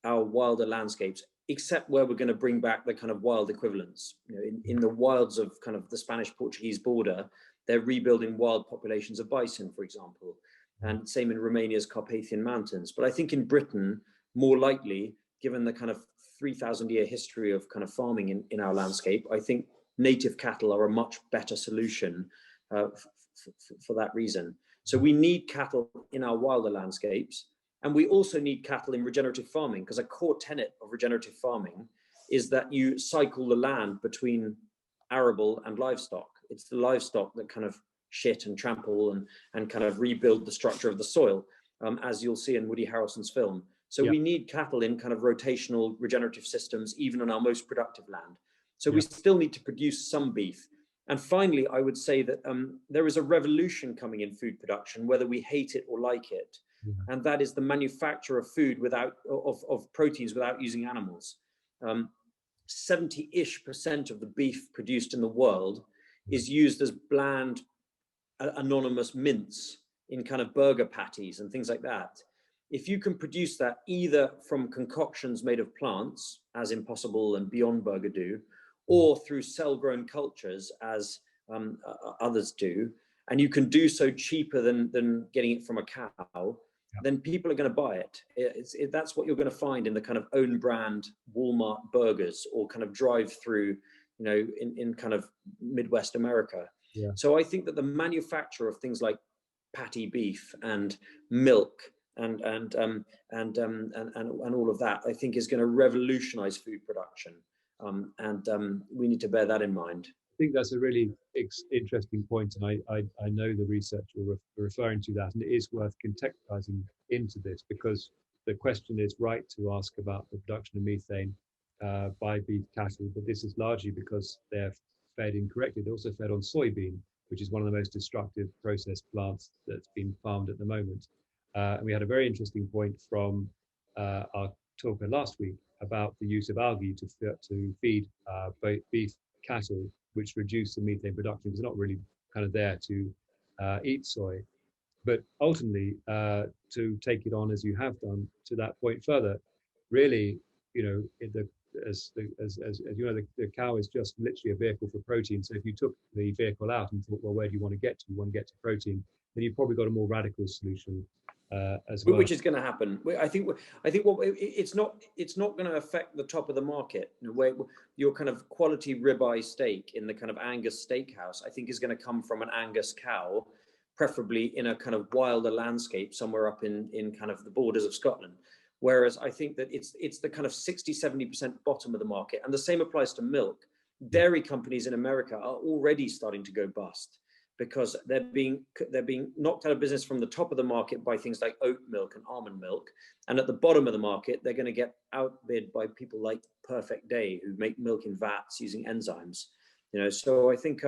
our wilder landscapes, except where we're going to bring back the kind of wild equivalents. You know, in the wilds of kind of the Spanish-Portuguese border, they're rebuilding wild populations of bison, for example, and same in Romania's Carpathian Mountains. But I think in Britain, more likely, given the kind of 3,000-year history of kind of farming in our landscape, I think native cattle are a much better solution for that reason. So we need cattle in our wilder landscapes, and we also need cattle in regenerative farming, because a core tenet of regenerative farming is that you cycle the land between arable and livestock. It's the livestock that kind of shit and trample and kind of rebuild the structure of the soil, as you'll see in Woody Harrelson's film. So we need cattle in kind of rotational regenerative systems, even on our most productive land. So we still need to produce some beef. And finally, I would say that there is a revolution coming in food production, whether we hate it or like it. And that is the manufacture of food of proteins without using animals. 70-ish% of the beef produced in the world is used as bland, anonymous mince in kind of burger patties and things like that. If you can produce that either from concoctions made of plants, as Impossible and Beyond Burger do, or through cell-grown cultures, as others do, and you can do so cheaper than getting it from a cow, then people are going to buy it. That's what you're going to find in the kind of own brand Walmart burgers or kind of drive-through, you know, in kind of Midwest America. So I think that the manufacture of things like patty beef and milk and all of that, I think, is going to revolutionize food production. We need to bear that in mind. I think that's a really interesting point, and I know the research you're referring to that, and it is worth contextualizing into this, because the question is right to ask about the production of methane by beef cattle, but this is largely because they're fed incorrectly. They're also fed on soybean, which is one of the most destructive processed plants that's been farmed at the moment. And we had a very interesting point from our talker last week about the use of algae to feed beef cattle, which reduce the methane production, because they're not really kind of there to eat soy. But ultimately, to take it on as you have done to that point further, really, you know, as you know, the cow is just literally a vehicle for protein. So if you took the vehicle out and thought, well, where do you want to get to? You want to get to protein, then you've probably got a more radical solution as well. Which is going to happen. I think it's not going to affect the top of the market. You know, where your kind of quality ribeye steak in the kind of Angus steakhouse, I think, is going to come from an Angus cow, preferably in a kind of wilder landscape somewhere up in kind of the borders of Scotland. Whereas I think that it's the kind of 60-70% bottom of the market, and the same applies to milk. Dairy companies in America are already starting to go bust, because they're being knocked out of business from the top of the market by things like oat milk and almond milk, and at the bottom of the market they're going to get outbid by people like Perfect Day, who make milk in vats using enzymes. You know, so I think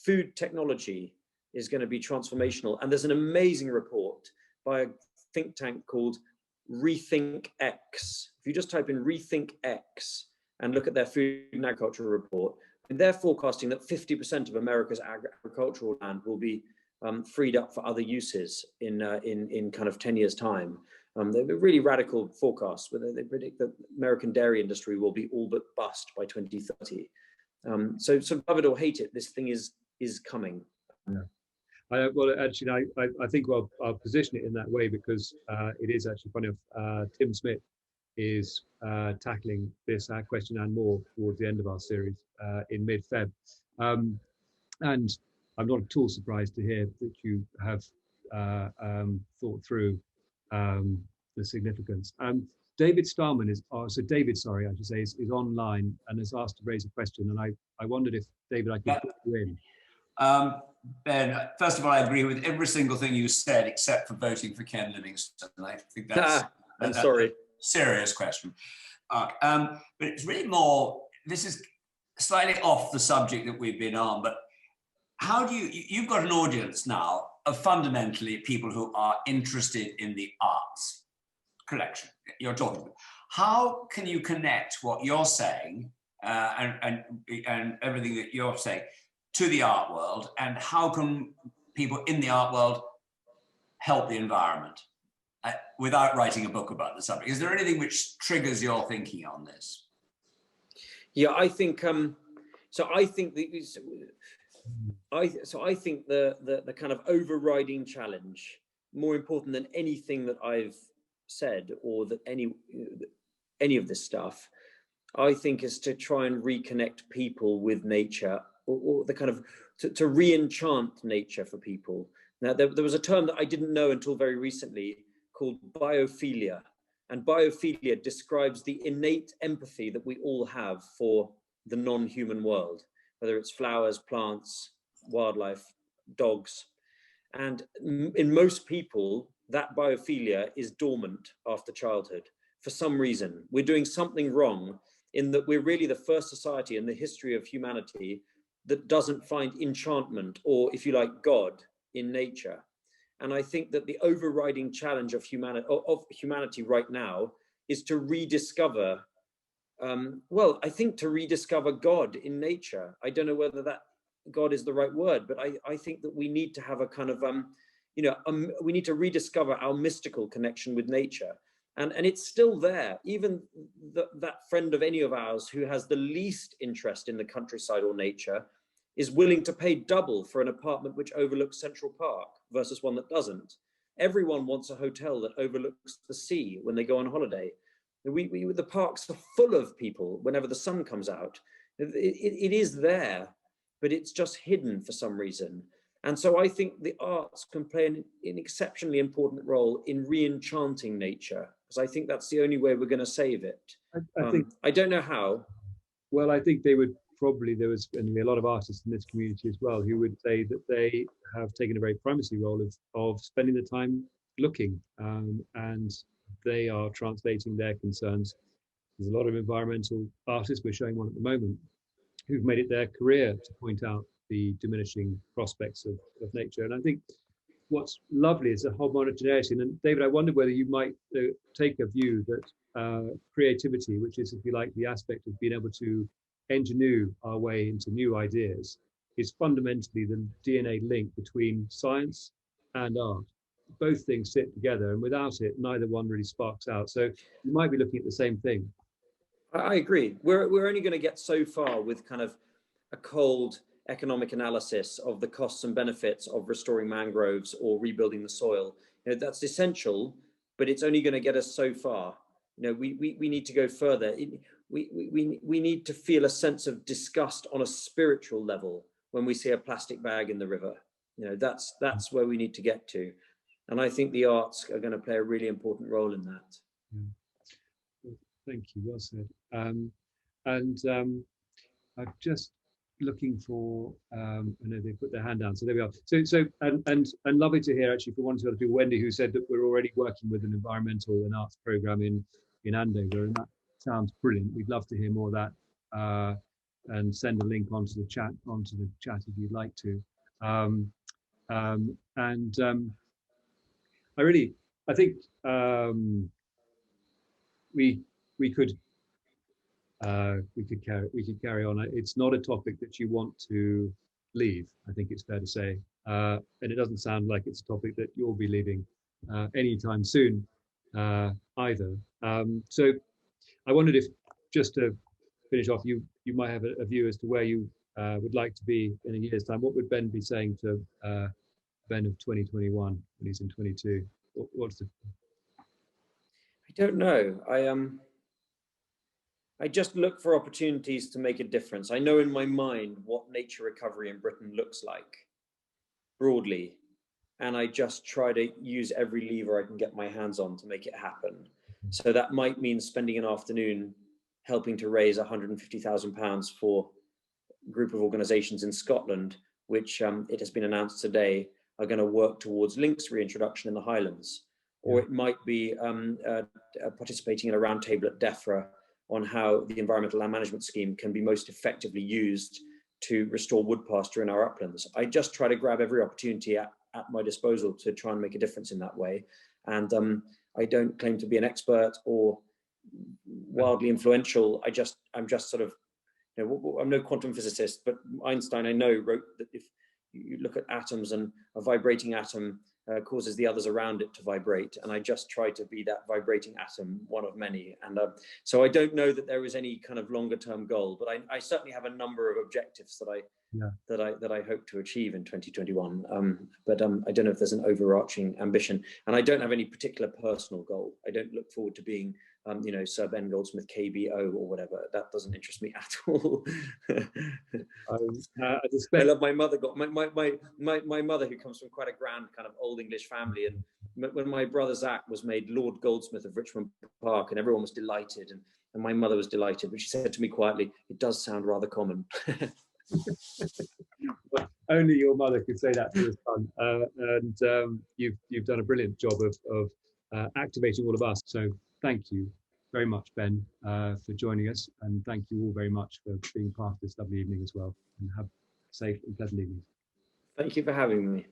food technology is going to be transformational, and there's an amazing report by a think tank called Rethink X, if you just type in Rethink X and look at their food and agriculture report, and they're forecasting that 50% of America's agricultural land will be freed up for other uses in kind of 10 years' time. They're really radical forecasts, but they predict that American dairy industry will be all but bust by 2030. So love it or hate it, this thing is coming. Yeah. Well, actually, I think I'll position it in that way because it is actually funny. Tim Smith is tackling this question and more towards the end of our series in mid-Feb. And I'm not at all surprised to hear that you have thought through the significance. David Starman is online and has asked to raise a question. And I wondered if, David, I could put you in. Ben, first of all, I agree with every single thing you said, except for voting for Ken Livingstone. I think that's, that's a serious question. But it's really more, this is slightly off the subject that we've been on, but how do you've got an audience now of fundamentally people who are interested in the arts collection you're talking about. How can you connect what you're saying and everything that you're saying to the art world, and how can people in the art world help the environment without writing a book about the subject? Is there anything which triggers your thinking on this? Yeah, I think I think the kind of overriding challenge, more important than anything that I've said or that any of this stuff, I think, is to try and reconnect people with nature, or the kind of to re-enchant nature for people. Now, there was a term that I didn't know until very recently called biophilia. And biophilia describes the innate empathy that we all have for the non-human world, whether it's flowers, plants, wildlife, dogs. And in most people, that biophilia is dormant after childhood. For some reason, we're doing something wrong in that we're really the first society in the history of humanity that doesn't find enchantment, or if you like, God, in nature. And I think that the overriding challenge of humanity right now is to rediscover, I think to rediscover God in nature. I don't know whether that God is the right word, but I think that we need to have a kind of, we need to rediscover our mystical connection with nature. And it's still there. Even that friend of any of ours who has the least interest in the countryside or nature is willing to pay double for an apartment which overlooks Central Park versus one that doesn't. Everyone wants a hotel that overlooks the sea when they go on holiday. The parks are full of people whenever the sun comes out. It is there, but it's just hidden for some reason. And so I think the arts can play an exceptionally important role in re-enchanting nature, because I think that's the only way we're going to save it. I don't know how. Well, I think they would probably, there was going to be a lot of artists in this community as well who would say that they have taken a very primacy role of spending the time looking, and they are translating their concerns. There's a lot of environmental artists, we're showing one at the moment, who've made it their career to point out the diminishing prospects of nature. And I think what's lovely is the homogeneity. And David, I wonder whether you might take a view that creativity, which is, if you like, the aspect of being able to engineer our way into new ideas, is fundamentally the DNA link between science and art. Both things sit together, and without it, neither one really sparks out. So you might be looking at the same thing. I agree. We're only going to get so far with kind of a cold economic analysis of the costs and benefits of restoring mangroves or rebuilding the soil. That's essential, but it's only going to get us so far. We need to go further. We need to feel a sense of disgust on a spiritual level when we see a plastic bag in the river. That's where we need to get to. And I think the arts are going to play a really important role in that. Yeah. Thank you, well said. I'm just looking for, I know they put their hand down, so there we are. So and lovely to hear, actually, for one or two other people, Wendy, who said that we're already working with an environmental and arts program in Andover, and that sounds brilliant. We'd love to hear more of that, and send a link onto the chat if you'd like to. I think we could carry on. It's not a topic that you want to leave, I think it's fair to say, and it doesn't sound like it's a topic that you'll be leaving anytime soon either. So I wondered if, just to finish off, you might have a view as to where you would like to be in a year's time. What would Ben be saying to Ben of 2021 when he's in 22? What's the... I don't know. I just look for opportunities to make a difference. I know in my mind what nature recovery in Britain looks like broadly, and I just try to use every lever I can get my hands on to make it happen. So that might mean spending an afternoon helping to raise £150,000 for a group of organisations in Scotland, which it has been announced today are going to work towards lynx reintroduction in the Highlands. Or it might be participating in a roundtable at DEFRA on how the environmental land management scheme can be most effectively used to restore wood pasture in our uplands. I just try to grab every opportunity at my disposal to try and make a difference in that way. And I don't claim to be an expert or wildly influential. I'm just sort of, you know, I'm no quantum physicist, but Einstein, I know, wrote that if you look at atoms and a vibrating atom causes the others around it to vibrate, and I just try to be that vibrating atom, one of many. And so I don't know that there is any kind of longer term goal, but I certainly have a number of objectives that I hope to achieve in 2021. But I don't know if there's an overarching ambition, and I don't have any particular personal goal. I don't look forward to being you know, Sir Ben Goldsmith KBO or whatever. That doesn't interest me at all. I love my mother. My mother, who comes from quite a grand kind of old English family, and when my brother Zach was made Lord Goldsmith of Richmond Park, and everyone was delighted, and my mother was delighted, but she said to me quietly, "It does sound rather common." Well, only your mother could say that to her son, and you've done a brilliant job of activating all of us. So thank you very much, Ben, for joining us, and thank you all very much for being part of this lovely evening as well. And have a safe and pleasant evening. Thank you for having me.